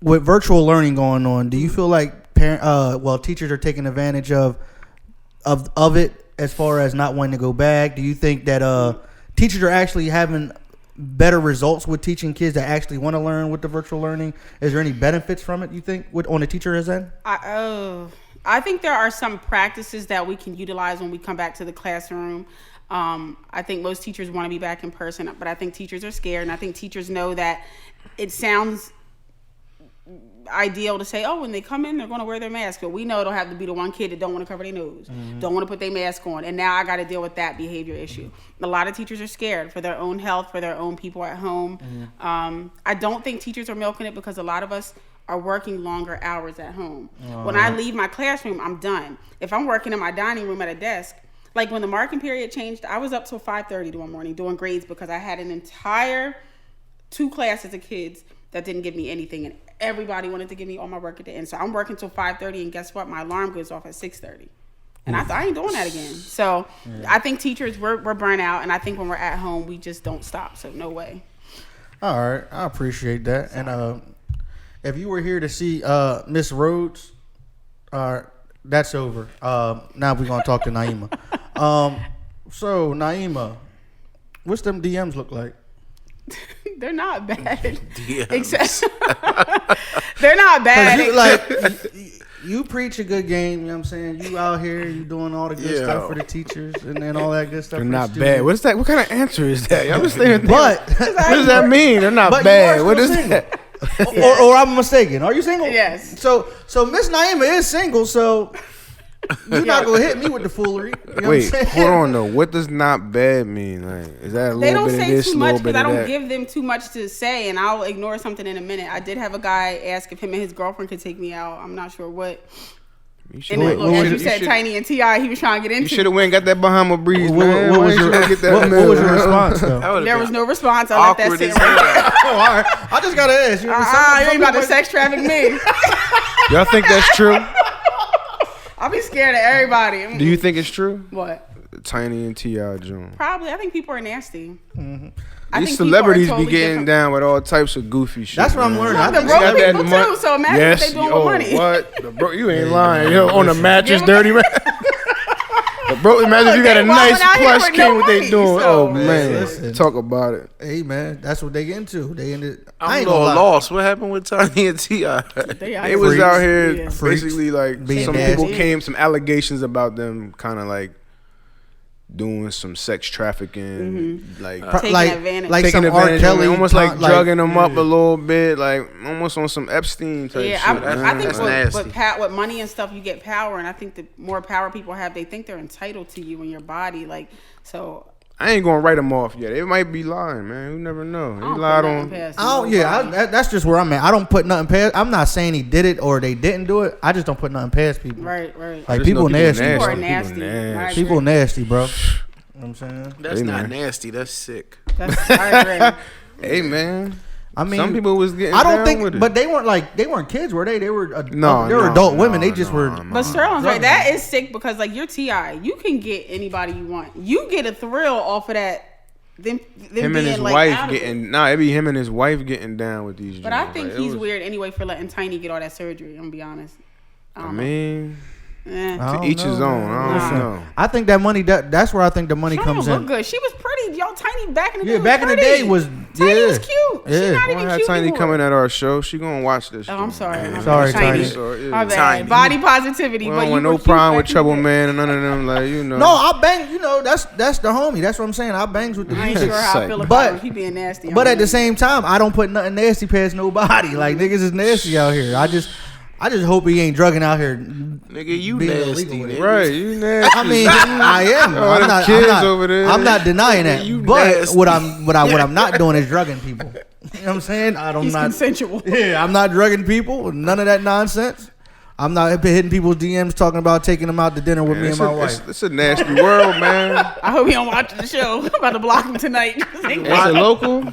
With virtual learning going on, do you feel like teachers are taking advantage of it as far as not wanting to go back? Do you think that teachers are actually having better results with teaching kids that actually want to learn with the virtual learning? Is there any benefits from it, you think, on the teacher's end? I think there are some practices that we can utilize when we come back to the classroom. I think most teachers want to be back in person, but I think teachers are scared, and I think teachers know that it sounds ideal to say, oh, when they come in, they're going to wear their mask. But we know it'll have to be the one kid that don't want to cover their nose, don't want to put their mask on. And now I got to deal with that behavior issue. A lot of teachers are scared for their own health, for their own people at home. I don't think teachers are milking it because a lot of us are working longer hours at home. When I leave my classroom, I'm done. If I'm working in my dining room at a desk, like when the marking period changed, I was up till 5:30 one morning doing grades because I had an entire 2 classes of kids that didn't give me anything, and everybody wanted to give me all my work at the end. So I'm working till 5:30, and guess what? My alarm goes off at 6:30, and I ain't doing that again. So I think teachers we're burnt out, and I think when we're at home, we just don't stop. So no way. All right, I appreciate that. And if you were here to see Miss Rhodes, that's over. Now we're gonna talk to Naimah. So Naimah, what's them DMs look like? They're not bad. DMs. Except they're not bad. You preach a good game, you know what I'm saying? You out here, you doing all the good stuff for the teachers and then all that good stuff. They're for not the bad. students. What's that? What kind of answer is that? I'm just thinking. But What does that mean? They're not But you bad. are What is still that? or I'm mistaken. Are you single? Yes. So Miss Naimah is single, so you're not gonna hit me with the foolery. You know Wait, what I'm saying? hold on though. What does not bad mean? Like, is that a They little don't bit of say this, too a much little bit because I of don't that? give them too much to say, and I'll ignore something in a minute. I did have a guy ask if him and his girlfriend could take me out. I'm not sure what. You And then, what as was you it? said, Tiny and T.I., he was trying to get You into. should have went and got that Bahama Breeze, What- man. what Why was didn't your- you go get that what milk? was your response though? There was no response. I let that Awkward sit as right there. Oh, all right. I just gotta ask you. You ain't about to sex traffic me. Y'all think that's true? I'll be scared of everybody. Do you think it's true? What? Tiny and T.I. Jones. Probably. I think people are nasty. I These think people are celebrities totally be getting different. down with all types of goofy shit. That's what I'm man. learning. Well, I the think broke Got that people mon- too, so imagine yes, what they doing yo, with money. What? You ain't lying. Yo, on the mattress, Give 'em- dirty man. Bro, imagine if you got a They nice wilding out here plush with no king. What they money, doing? so- Oh man, Listen. talk about it. Hey man, that's what they get into. They ended. I I'm a ain't little gonna lie. lost. What happened with Tiny and T.I.? They was out here Yeah. basically like Being some nasty. people came, some allegations about them, kind of like doing some sex trafficking, like Taking advantage. like taking some R. advantage, of Kelly, them, almost like drugging them up yeah. a little bit, like almost on some Epstein type Yeah, shit. I think That's nasty. with money and stuff, you get power, and I think the more power people have, they think they're entitled to you and your body. Like, so I ain't gonna write them off yet. They might be lying, man. You never know. I He don't lied put nothing on. past I don't. Yeah, nobody. that's just where I'm at. I don't put nothing past. I'm not saying he did it or they didn't do it. I just don't put nothing past people. Right. Like just people know nasty. People are bro. nasty. I agree. People nasty, bro. You know what I'm saying? That's Hey, not man. nasty. That's sick. I agree. Hey, man. I mean, Some people was getting I don't down think, with it. but they weren't kids, were they? They were No, they were no, adult no, women. They just no, were. no. But Sterling's right. That is sick because like you're T.I. You can get anybody you want. You get a thrill off of that. Them him being and his like wife out of it. getting it be him and his wife getting down with these. But I joints. think Like, it he's was- weird anyway for letting Tiny get all that surgery. I'm gonna be honest. I don't know. mean, Eh. I don't to each his know, own. man. I don't Listen, know. I think that money. That's where I think the money She comes don't look in. good. She was pretty. Y'all Tiny back in the day. Yeah, was back in the pretty. day was Tiny yeah. was cute. Yeah. She's not I even had cute Tiny anymore. coming at our show. She gonna watch this. Oh, I'm joint. sorry. My Sorry, bad. Tiny. Sorry, yeah. My bad. Tiny. Body positivity. We but don't you want were no cute problem back with in the Trouble day. Man and none of them. Like you know. No, I bang. You know, that's the homie. That's what I'm saying. I bangs with the I ain't music. sure how I feel about But- him. He being nasty. But at the same time, I don't put nothing nasty past nobody. Like niggas is nasty out here. I just hope he ain't drugging out here. Nigga, you Being nasty. illegal with it. Nigga. Right, you nasty. I mean, I am. All them kids over there. I'm not denying that. You But nasty. what I'm not doing is drugging people. You know what I'm saying? He's consensual. Yeah, I'm not drugging people. None of that nonsense. I'm not hitting people's DMs talking about taking them out to dinner with me and my wife. It's a nasty world, man. I hope he don't watch the show. I'm about to block him tonight. Is it local?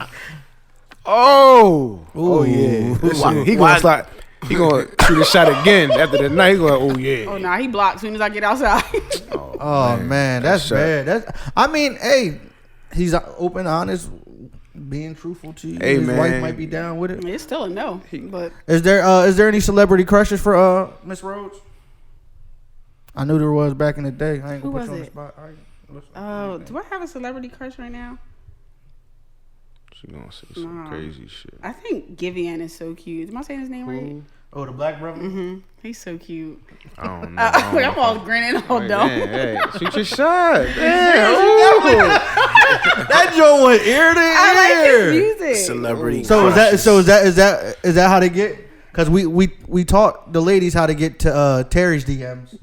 Oh yeah. Listen, he gonna slide. He gonna shoot a shot again after the night. He going, oh yeah. Oh nah, he blocked as soon as I get outside. Oh man, that's shut. bad. I mean, hey, he's open, honest, being truthful to you. Hey, His wife man. might be down with it. It's still a no. But Is there any celebrity crushes for Miss Rhodes? I knew there was back in the day. I ain't Who gonna put was you on the it? spot. All right, listen. Oh, do I have a celebrity crush right now? She gonna say some crazy shit. I think Giveon is so cute. Am I saying his name right? Oh, the black brother. Mm-hmm. He's so cute. I don't know. I'm all grinning, all dumb. Hey, shoot your shot. Damn. That joint went ear to ear. I like his music. Celebrity. So crushes. is that how they get? Because we taught the ladies how to get to Terry's DMs.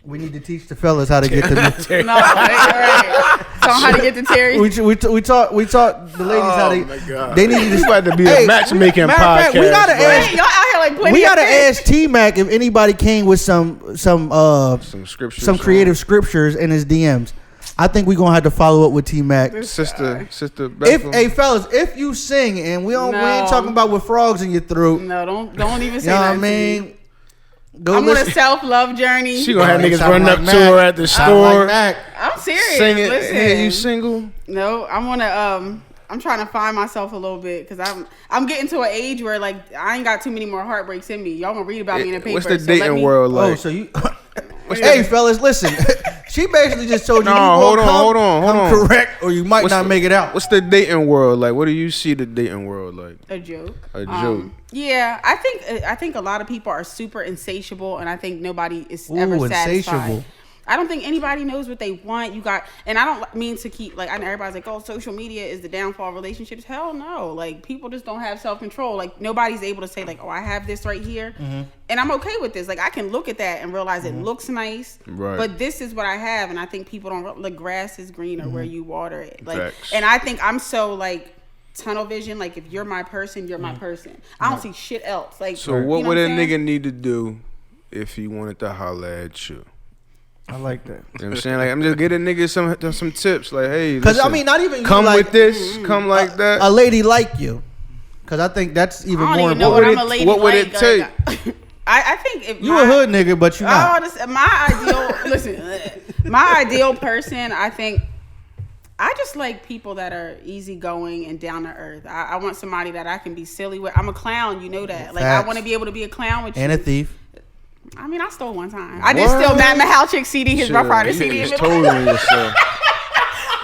We need to teach the fellas how to get to. No, right. So how to get to Terry? we taught the ladies how to. Oh my God. They need to. about to be a matchmaking matter of fact, podcast. we gotta bro. ask. Y'all out here like plenty We of gotta fish. ask T-Mac if anybody came with some scriptures. some creative scriptures in his DMs. I think we're gonna have to follow up with T-Mac. Sister If Bethel. hey fellas, if you sing and we ain't No. talking about with frogs in your throat, No, don't even you say know what that. I mean? Go I'm on a listen. self-love journey. She gonna have You niggas sound run like up Mac. to her at the Sound store. like Mac. I'm serious. Sing it. Listen. Hey, you single? No, I'm on a I'm trying to find myself a little bit because I'm getting to an age where like I ain't got too many more heartbreaks in me. Y'all gonna read about me in the paper. What's the so let dating me- world like? Oh, so you? Hey fellas, listen. She basically just told you. No, you hold gonna on. come correct, or you might What's not the- make it out. What's the dating world like? What do you see the dating world like? A joke. A joke. Yeah, I think a lot of people are super insatiable, and I think nobody is ever Ooh, satisfied. insatiable. I don't think anybody knows what they want. And I don't mean to keep like I know everybody's like, oh, social media is the downfall of relationships. Hell no. Like people just don't have self control. Like nobody's able to say like, oh, I have this right here, and I'm okay with this. Like I can look at that and realize it looks nice, Right. but this is what I have, and I think people don't. The grass is greener where you water it. Like, Facts. and I think I'm so like. Tunnel vision, like if you're my person, you're my person. I don't see shit else. Like, So you what know would a I'm saying? nigga need to do if he wanted to holler at you? I like that. You know what I'm saying? Like I'm just get a nigga some tips. Like, hey, Because I listen, mean, not even you, come like, with this, come like that. a lady like you. Because I think that's even I don't more even know important. what I'm a lady what would like. it take? I think if You a hood nigga, but you not. my ideal listen, my ideal person, I think I just like people that are easygoing and down to earth. I want somebody that I can be silly with. I'm a clown, you know that. Like Facts. I want to be able to be a clown with And you. a thief. I mean, I stole one time. I did steal Matt Mahalchik's CD, his Shit, Rough Rider you CD. just told on yourself.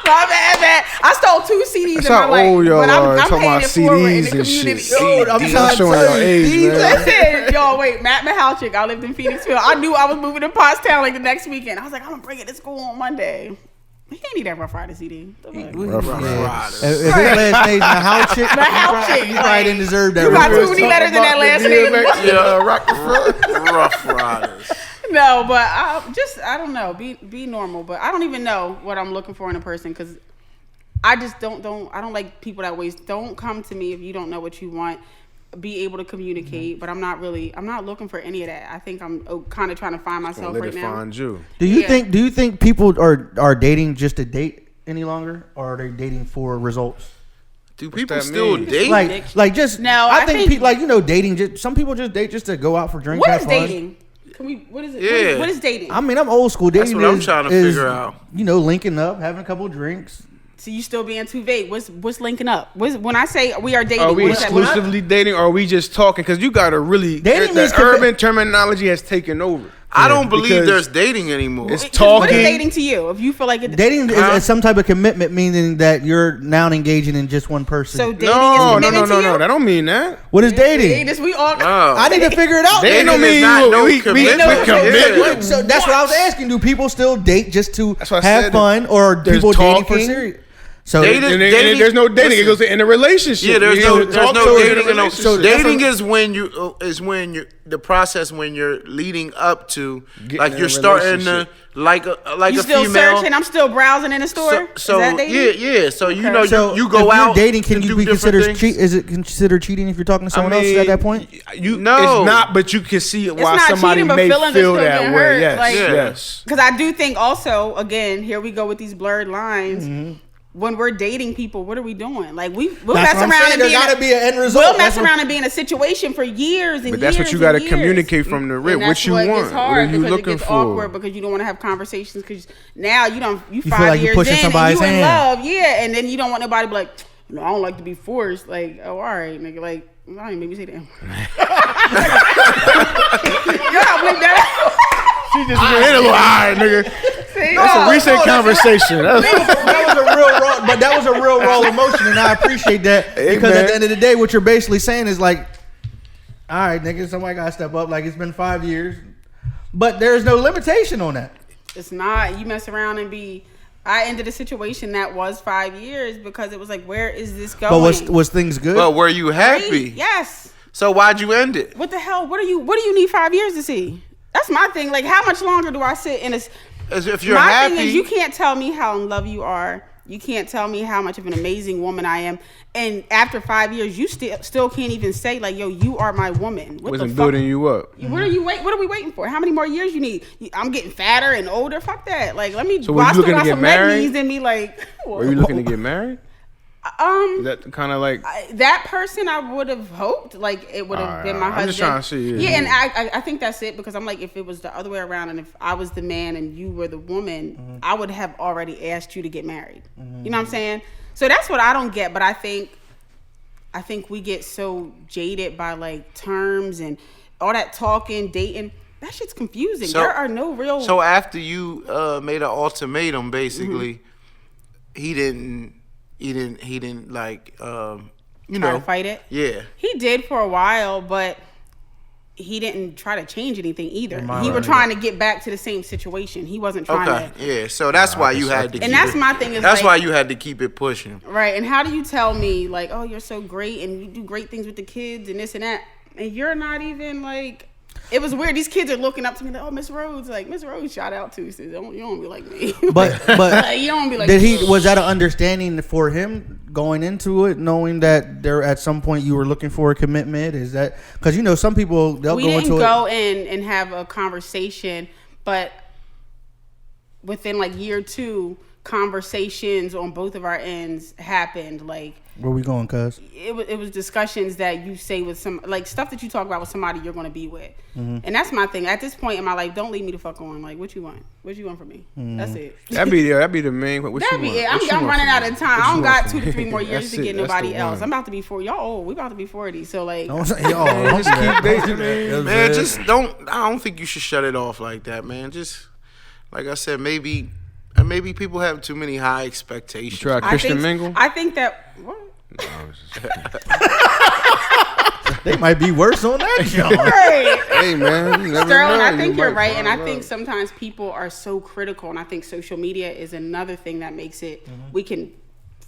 My bad. I stole 2 CDs That's in my how life, old y'all but are. I'm Talking paying about it forward in the CDs and shit. community. Dude, I'm CDs. trying to showing tell your you, age, these- man. Listen, y'all, wait, Matt Mahalchik, I lived in Phoenixville. I knew I was moving to Pottstown like the next weekend. I was like, I'm gonna bring it to school on Monday. He ain't need that Rough Rider CD. Rough Yeah. Riders. If his last name's Mahalchik, Mahalchik, he probably didn't deserve that. You got reference. too many letters in that last name. Yeah, Rough Riders. No, but I don't know. Be normal, but I don't even know what I'm looking for in a person because I just don't like people that waste. Don't come to me if you don't know what you want. Be able to communicate, but I'm not looking for any of that. I think I'm kind of trying to find myself Let right it now. find you. Do you Yeah. think people are dating just to date any longer, or are they dating for results? Do What's people that still mean? date? Like just No, I I think think- dating. Just some people just date just to go out for drinks. What have is fun. dating? Can we? What is it? Yeah. What is dating? I mean, I'm old school. Dating what I'm is- trying to is, figure out. Linking up, having a couple of drinks. So you still being too vague? What's linking up? When I say we are dating, Are we what does that mean? exclusively dating, or are we just talking? Because you gotta really Dating the is urban terminology has taken over. I don't believe because there's dating anymore. it's 'Cause What is talking. dating to you? If you feel like it, Dating Huh? is some type of commitment, meaning that you're now engaging in just one person. so dating is No, commitment to you? That don't mean that. what is dating? This we all. Oh. I need to figure it out. Dating don't is mean not you- no we commitment. commit. Yeah. So that's what I was asking. Do people still date just to That's what I have said. fun, or are There's people dating for talking. serious? So Dating- And dating- there's no dating. It listen. goes in a relationship. Yeah, there's You no either talk dating. to or in a And no, relationship. so that's dating what- is when you're the process when you're leading up to Getting like in you're a starting to relationship. like You a still female. searching? I'm still browsing in the store. So is that dating? yeah. So you know So you if go you're out dating. Can and you do be different considered things. Is it considered cheating if you're talking to someone else at that point? You, No. it's not. But you can see why not somebody cheating, but may feelings are feel still that getting way. hurt. Yes, Like- Yeah. yes. Because I do think also, again, here we go with these blurred lines. Mm-hmm. When we're dating people, what are we doing? Like we'll That's mess what I'm around saying. and There be in gotta a- be an end result. We'll mess That's what- around and be in a situation for years and But that's years what you and got to years. communicate from the rip. And What that's you what want? gets What are hard you because looking it gets for? awkward because you don't want to have conversations because now you feel 5 like you're years pushing in and somebody's you in hand. love, yeah, and then you don't want nobody to be like, no, I don't like to be forced. Like, oh, all right, nigga, like, I ain't make me say that. You gotta bleep that out. She just been in a little high, nigga. That's a recent conversation. That was a real raw emotion, and I appreciate that because at the end of the day, what you're basically saying is like, all right, nigga, somebody gotta step up. Like it's been 5 years, but there's no limitation on that. It's not. You mess around and be. I ended a situation that was 5 years because it was like, where is this going? But was things good? But were you happy? Great. Yes. So why'd you end it? What the hell? What do you need 5 years to see? That's my thing. Like, how much longer do I sit in a? As if you're my happy. thing is, you can't tell me how in love you are. You can't tell me how much of an amazing woman I am. And after 5 years, you still can't even say like, "Yo, you are my woman." What Wasn't the fuck? building you up. What are you wait? What are we waiting for? How many more years you need? I'm getting fatter and older. Fuck that. Like, let me. So were you looking to get married? And be like, Were you looking to get married? Is that kind of like that person I would have hoped like it would have been my husband. I'm just trying to see. Yeah, and I think that's it because I'm like, if it was the other way around and if I was the man and you were the woman, I would have already asked you to get married. You know what I'm saying? So that's what I don't get. But I think we get so jaded by like terms and all that talking, dating. That shit's confusing. There are no real. So after you made an ultimatum, basically, he didn't like you try know, to fight it. Yeah, He did for a while, but he didn't try to change anything either. Right. He was trying to get back to the same situation. He wasn't trying to. Yeah, so that's why you had to. And that's my thing. Is that's like, why you had to keep it pushing. Right. And how do you tell me like, oh, you're so great and you do great things with the kids and this and that, and you're not even like. It was weird. These kids are looking up to me like, oh, Miss Rhodes, like Miss Rhodes, shout out to you. Says, you don't be like me. But like, you don't be like. Was that an understanding for him going into it, knowing that there at some point you were looking for a commitment? Is that because you know some people they'll we go didn't into go it. in and have a conversation, but within like year 2, conversations on both of our ends happened. Like, where we going, cuz? It was discussions that you say with some like stuff that you talk about with somebody you're going to be with, and that's my thing. At this point in my life, don't leave me the fuck on. Like, what you want? What you want from me? That's it. that'd be the main. What That'd you be want? it. I'm running out of time. I don't got 2 to 3 more years That's to get it. That's nobody the else. one. I'm about to be 40. Y'all old. We about to be 40. So like, Don't keep dating, Man, just don't. I don't think you should shut it off like that, man. Just like I said, maybe people have too many high expectations. Try Christian mingle. I think that. What? No, I was just- They might be worse on that job. Right. Hey man, you never Sterling, know. I think You you're might right, and I find think love. sometimes people are so critical, and I think social media is another thing that makes it. We can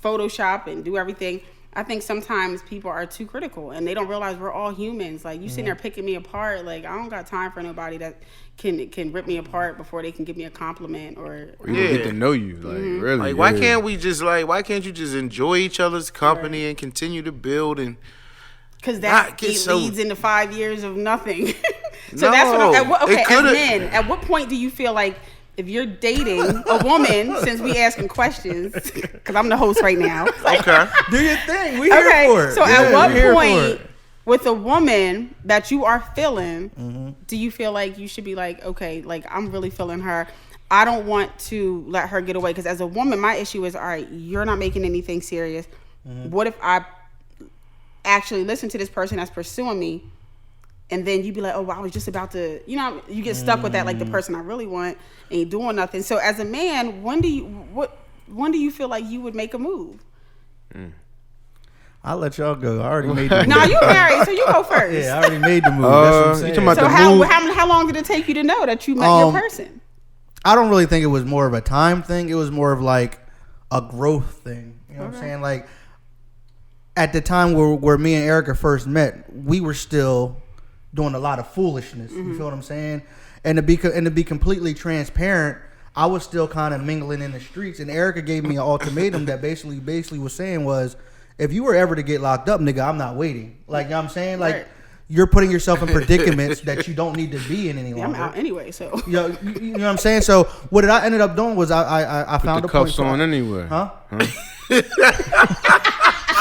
Photoshop and do everything. I think sometimes people are too critical, and they don't realize we're all humans. Like you sitting there picking me apart. Like I don't got time for nobody that can rip me apart before they can give me a compliment or. Or even get to know you, like really. Like, why can't you just enjoy each other's company and continue to build and. Because that leads into 5 years of nothing. So that's what as men, at what point do you feel like if you're dating a woman, since we asking questions, because I'm the host right now. Okay. Do your thing. We here for it. So Yeah, at what we here for point it. with a woman that you are feeling, do you feel like you should be like, okay, like I'm really feeling her. I don't want to let her get away. Because as a woman, my issue is, all right, you're not making anything serious. What if I actually listen to this person that's pursuing me, and then you be like, oh, well, I was just about to, you know, you get stuck with that, like the person I really want, and you're doing nothing. So as a man, when do you feel like you would make a move? I'll let y'all go. I already made the move. No, you married, so you go first. Yeah, I already made the move. That's what I'm saying. You talking about So the move? how long did it take you to know that you met your person? I don't really think it was more of a time thing. It was more of like a growth thing. You know what I'm saying? Like at the time where me and Erica first met, we were still doing a lot of foolishness. You feel what I'm saying? And to be completely transparent, I was still kind of mingling in the streets. And Erica gave me an ultimatum that basically was saying was, if you were ever to get locked up, nigga, I'm not waiting. Like, you know what I'm saying? Like, Right. you're putting yourself in predicaments that you don't need to be in any Yeah, I'm longer. out anyway, so. You know what I'm saying? So what I ended up doing was I Put found the a point cuffs for- on anyway. Huh?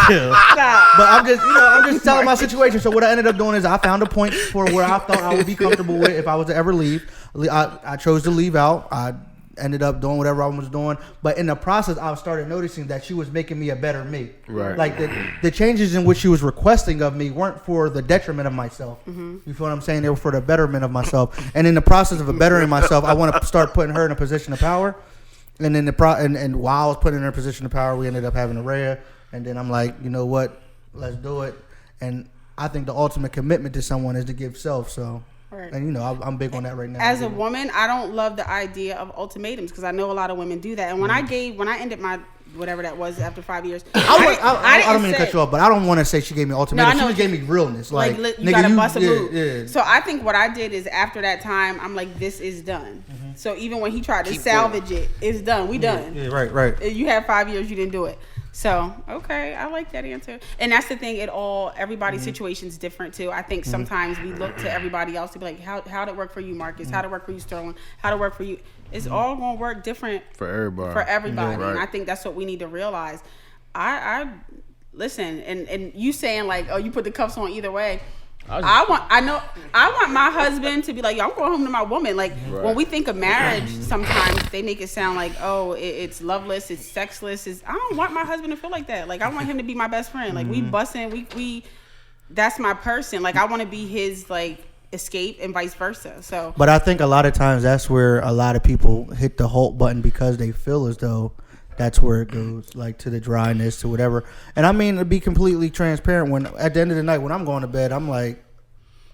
But I'm just telling my situation. So what I ended up doing is I found a point for where I thought I would be comfortable with if I was to ever leave. I chose to leave out. I ended up doing whatever I was doing. But in the process, I started noticing that she was making me a better me. Right. Like the changes in which she was requesting of me weren't for the detriment of myself. You feel what I'm saying? They were for the betterment of myself. And in the process of bettering myself, I want to start putting her in a position of power. And then and while I was putting her in a position of power, we ended up having a Rhea. And then I'm like, you know what? Let's do it. And I think the ultimate commitment to someone is to give self. So. Right. And you know, I'm big on that right now. As a woman, I don't love the idea of ultimatums because I know a lot of women do that. And when I ended my whatever that was after 5 years, I don't mean to cut you off, but I don't want to say she gave me ultimatum. No, she just gave me realness. Like you nigga, gotta bust a move. Yeah. So I think what I did is after that time, I'm like, this is done. So even when he tried to salvage it, it's done. We done. Yeah, right. You had 5 years, you didn't do it. So, okay, I like that answer. And that's the thing, everybody's situation's different too. I think sometimes we look to everybody else to be like, how'd it work for you, Marcus? How'd it work for you, Sterling? How'd it work for you? It's all gonna work different for everybody. Right. And I think that's what we need to realize. I listen, and you saying like, oh, you put the cuffs on either way. I want my husband to be like, yo, I'm going home to my woman. Like when we think of marriage, sometimes they make it sound like, oh, it's loveless, it's sexless. I don't want my husband to feel like that. Like I want him to be my best friend. Like we busting, we that's my person. Like I want to be his like escape and vice versa. So, but I think a lot of times that's where a lot of people hit the halt button because they feel as though that's where it goes, like to the dryness, to whatever. And I mean, to be completely transparent, when at the end of the night, when I'm going to bed, I'm like,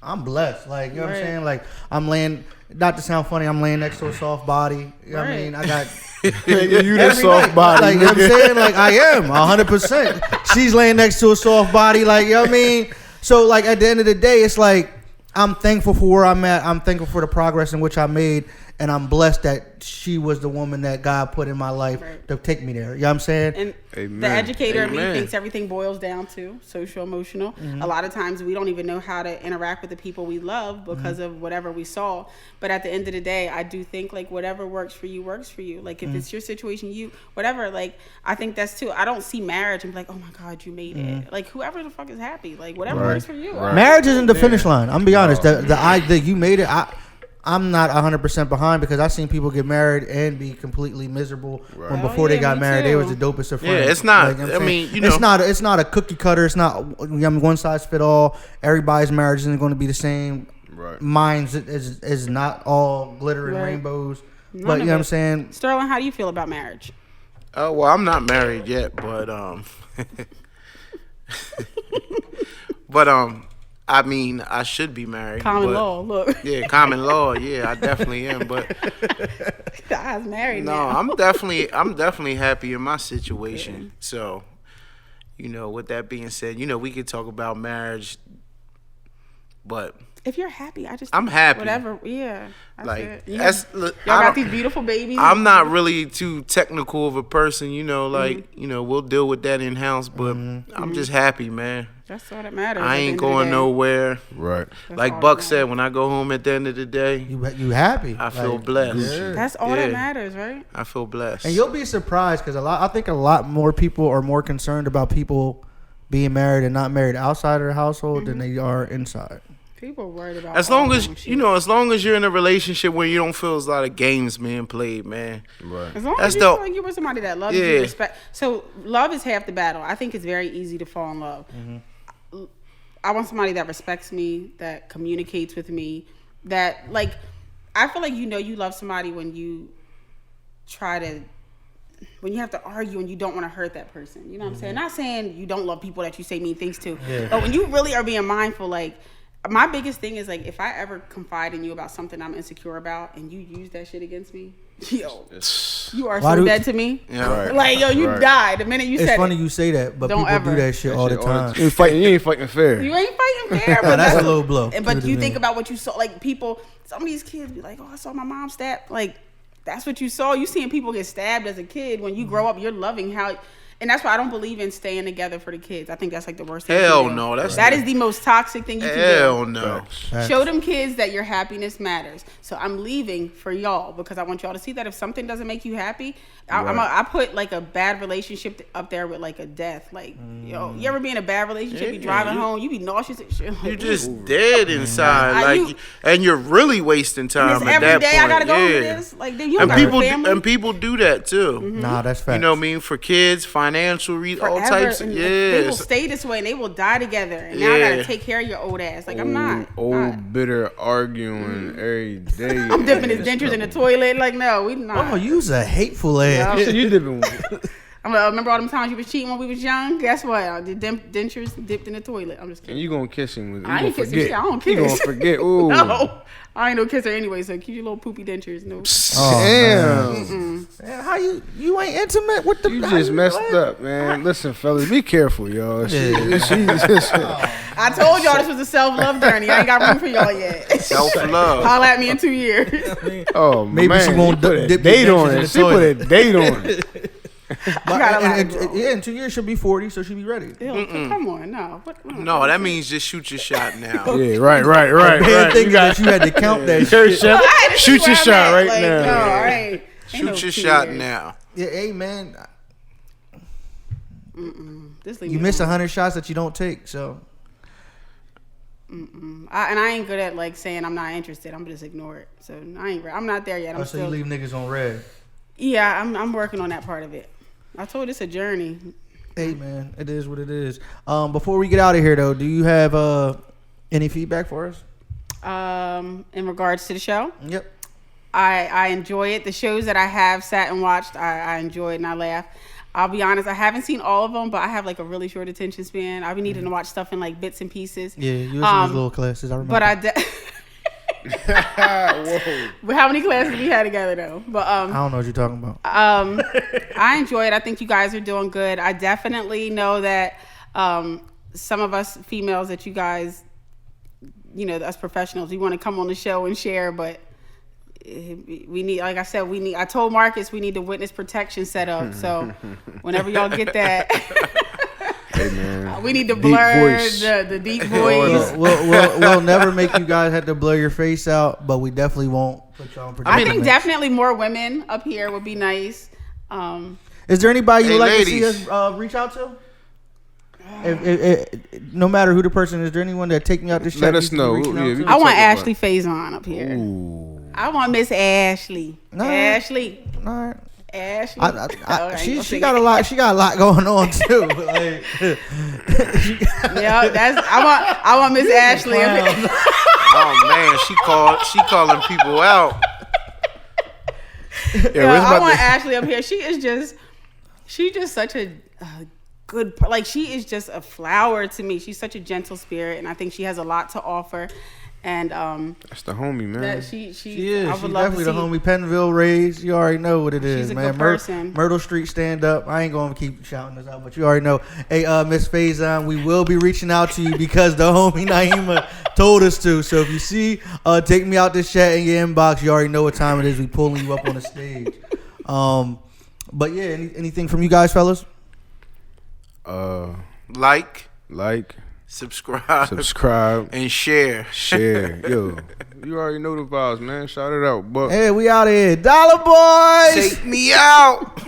I'm blessed. Like, you know what I'm saying? Like, I'm laying, not to sound funny, I'm laying next to a soft body. You know what I mean? I got... you the soft body. Like, you know what I'm saying? Like, I am, 100%. She's laying next to a soft body. Like, you know what I mean? So, like, at the end of the day, it's like, I'm thankful for where I'm at. I'm thankful for the progress in which I made. And I'm blessed that she was the woman that God put in my life to take me there. You know what I'm saying? And Amen. The educator in me thinks everything boils down to social emotional. A lot of times we don't even know how to interact with the people we love because of whatever we saw. But at the end of the day, I do think like whatever works for you works for you. Like if it's your situation, whatever. Like I think that's too. I don't see marriage and be like, oh my God, you made it. Like whoever the fuck is happy. Like whatever works for you. Right. Marriage isn't the finish line. I'm gonna be honest. The you made it. I'm not 100% behind because I've seen people get married and be completely miserable when before they got married they was the dopest of friends. Yeah, it's not. Like, I mean, you know, it's not a cookie cutter. It's not one size fit all. Everybody's marriage isn't going to be the same. Right. Mine's is not all glitter and rainbows. But you know what I'm saying? Sterling, how do you feel about marriage? Well, I'm not married yet, but I mean, I should be married. Common law, look. Yeah, common law. Yeah, I definitely am. But I was married. No, now. I'm definitely happy in my situation. Yeah. So, you know, with that being said, you know, we could talk about marriage, but if you're happy, I'm happy. Whatever, yeah. Like y'all got these beautiful babies. I'm not really too technical of a person, you know. Like you know, we'll deal with that in house. But I'm just happy, man. That's all that matters. I ain't going nowhere. Right. Like Buck said, when I go home at the end of the day, you happy. I feel blessed. Yeah. That's all that matters, right? I feel blessed. And you'll be surprised because I think a lot more people are more concerned about people being married and not married outside of their household than they are inside. People are worried about as long as you're in a relationship where you don't feel there's a lot of games being played, man. Right. As long as you feel like you're with somebody that loves you, respect. So love is half the battle. I think it's very easy to fall in love. I want somebody that respects me, that communicates with me, that like I feel like you love somebody when you have to argue and you don't want to hurt that person. You know what I'm saying? Not saying you don't love people that you say mean things to, but when you really are being mindful, like. My biggest thing is like if I ever confide in you about something I'm insecure about and you use that shit against me, yo, you are so dead to me. Yeah. Right. Like yo, you die the minute you said it. It's funny you say that, but people do that shit all the time. You ain't fighting fair. You ain't fighting fair, but that's a low blow. But you think about what you saw. Like people, some of these kids be like, "Oh, I saw my mom stabbed." Like that's what you saw. You seeing people get stabbed as a kid. When you grow up, you're loving how. And that's why I don't believe in staying together for the kids. I think that's like the worst thing. Hell you can do. no, That is the most toxic thing you can do. Hell no. Show them kids that your happiness matters. So I'm leaving for y'all because I want y'all to see that if something doesn't make you happy, I put like a bad relationship up there with like a death. Like, yo, you ever be in a bad relationship? You driving home, you be nauseous and shit. Like, You just dead inside, and you're really wasting time at every that day point. I gotta go over this. Like, then you don't got a family. And people do that too. Nah, that's facts. You know what I mean? For kids, financial reasons, all Forever. types. And Yeah. they will stay this way and they will die together. And now I gotta take care of your old ass. Like, I'm not. Old bitter arguing every day. I'm dipping his dentures in the toilet. Like, no, we not. Oh, you's a hateful ass. You dipping with. I'm like, remember all them times you was cheating when we was young? Guess what? The dentures dipped in the toilet. I'm just kidding. And you gonna kiss him with it. I ain't kissing shit. I don't kiss. You gonna forget. Ooh. No, I ain't no kisser anyway. So keep your little poopy dentures. No. Damn. Man, how you ain't intimate with the? You just messed up, man. Listen, fellas, be careful, y'all. I told y'all this was a self-love journey. I ain't got room for y'all yet. Self-love. Holla at me in 2 years. Oh, Maybe man. she won't put a dip date your on dentures in it. the She put a toilet. date on it. In 2 years she'll be 40, so she'll be ready. Ew, come on, no. No, that means just shoot your shot now. Yeah, right. Man, thinking that you had to count that shit. Shoot your shot right now. No, all right. Shoot your shot now. Yeah, hey man, This you miss 100 shots that you don't take. So, I ain't good at like saying I'm not interested. I'm just ignore it. So I'm not there yet. I'm so still. you leave niggas on red. Yeah, I'm working on that part of it. I told you it's a journey. Hey man, it is what it is. Before we get out of here though, do you have any feedback for us? In regards to the show, Yep. I enjoy it. The shows that I have sat and watched, I enjoy it and I laugh. I'll be honest, I haven't seen all of them, but I have like a really short attention span. I've been needing to watch stuff in like bits and pieces. Yeah, you listen to those little classes. I remember. But But how many classes we had together though? But I don't know what you're talking about. I enjoy it. I think you guys are doing good. I definitely know that some of us females that you guys, you know, us professionals, we want to come on the show and share, but we need, like I said, I told Marcus we need the witness protection set up. So whenever y'all get that, Hey, man. we need to blur the deep voice. We'll never make you guys have to blur your face out, but we definitely won't put y'all in I think definitely more women up here would be nice. Is there anybody you'd like ladies. to see us reach out to? If no matter who the person is, there anyone that take me out this Let shot us know. reaching out Yeah, to? we I want talk about Ashley Faison up here. Ooh. I want Miss Ashley. No. Ashley. All right. Ashley. She got a lot. She got a lot going on too. Like, Yeah, I want Miss Ashley. Oh man, she calling people out. I want Ashley up here. She's just such a good, like she is just a flower to me. She's such a gentle spirit, and I think she has a lot to offer. And That's the homie, man. that she is. I would She's love definitely to the see. homie. Penville raised. You already know what it is, She's a man. good person. Myrtle Street stand up. I ain't gonna keep shouting this out, but you already know. Hey, Miss Faison, we will be reaching out to you because the homie Naimah told us to. So if you see, take me out this chat in your inbox. You already know what time it is. We pulling you up on the stage. But yeah, anything from you guys, fellas? Like, subscribe, and share. Yo, you already know the vibes, man. Shout it out, Buck. Hey, we out of here. Dollar Boys! Take me out.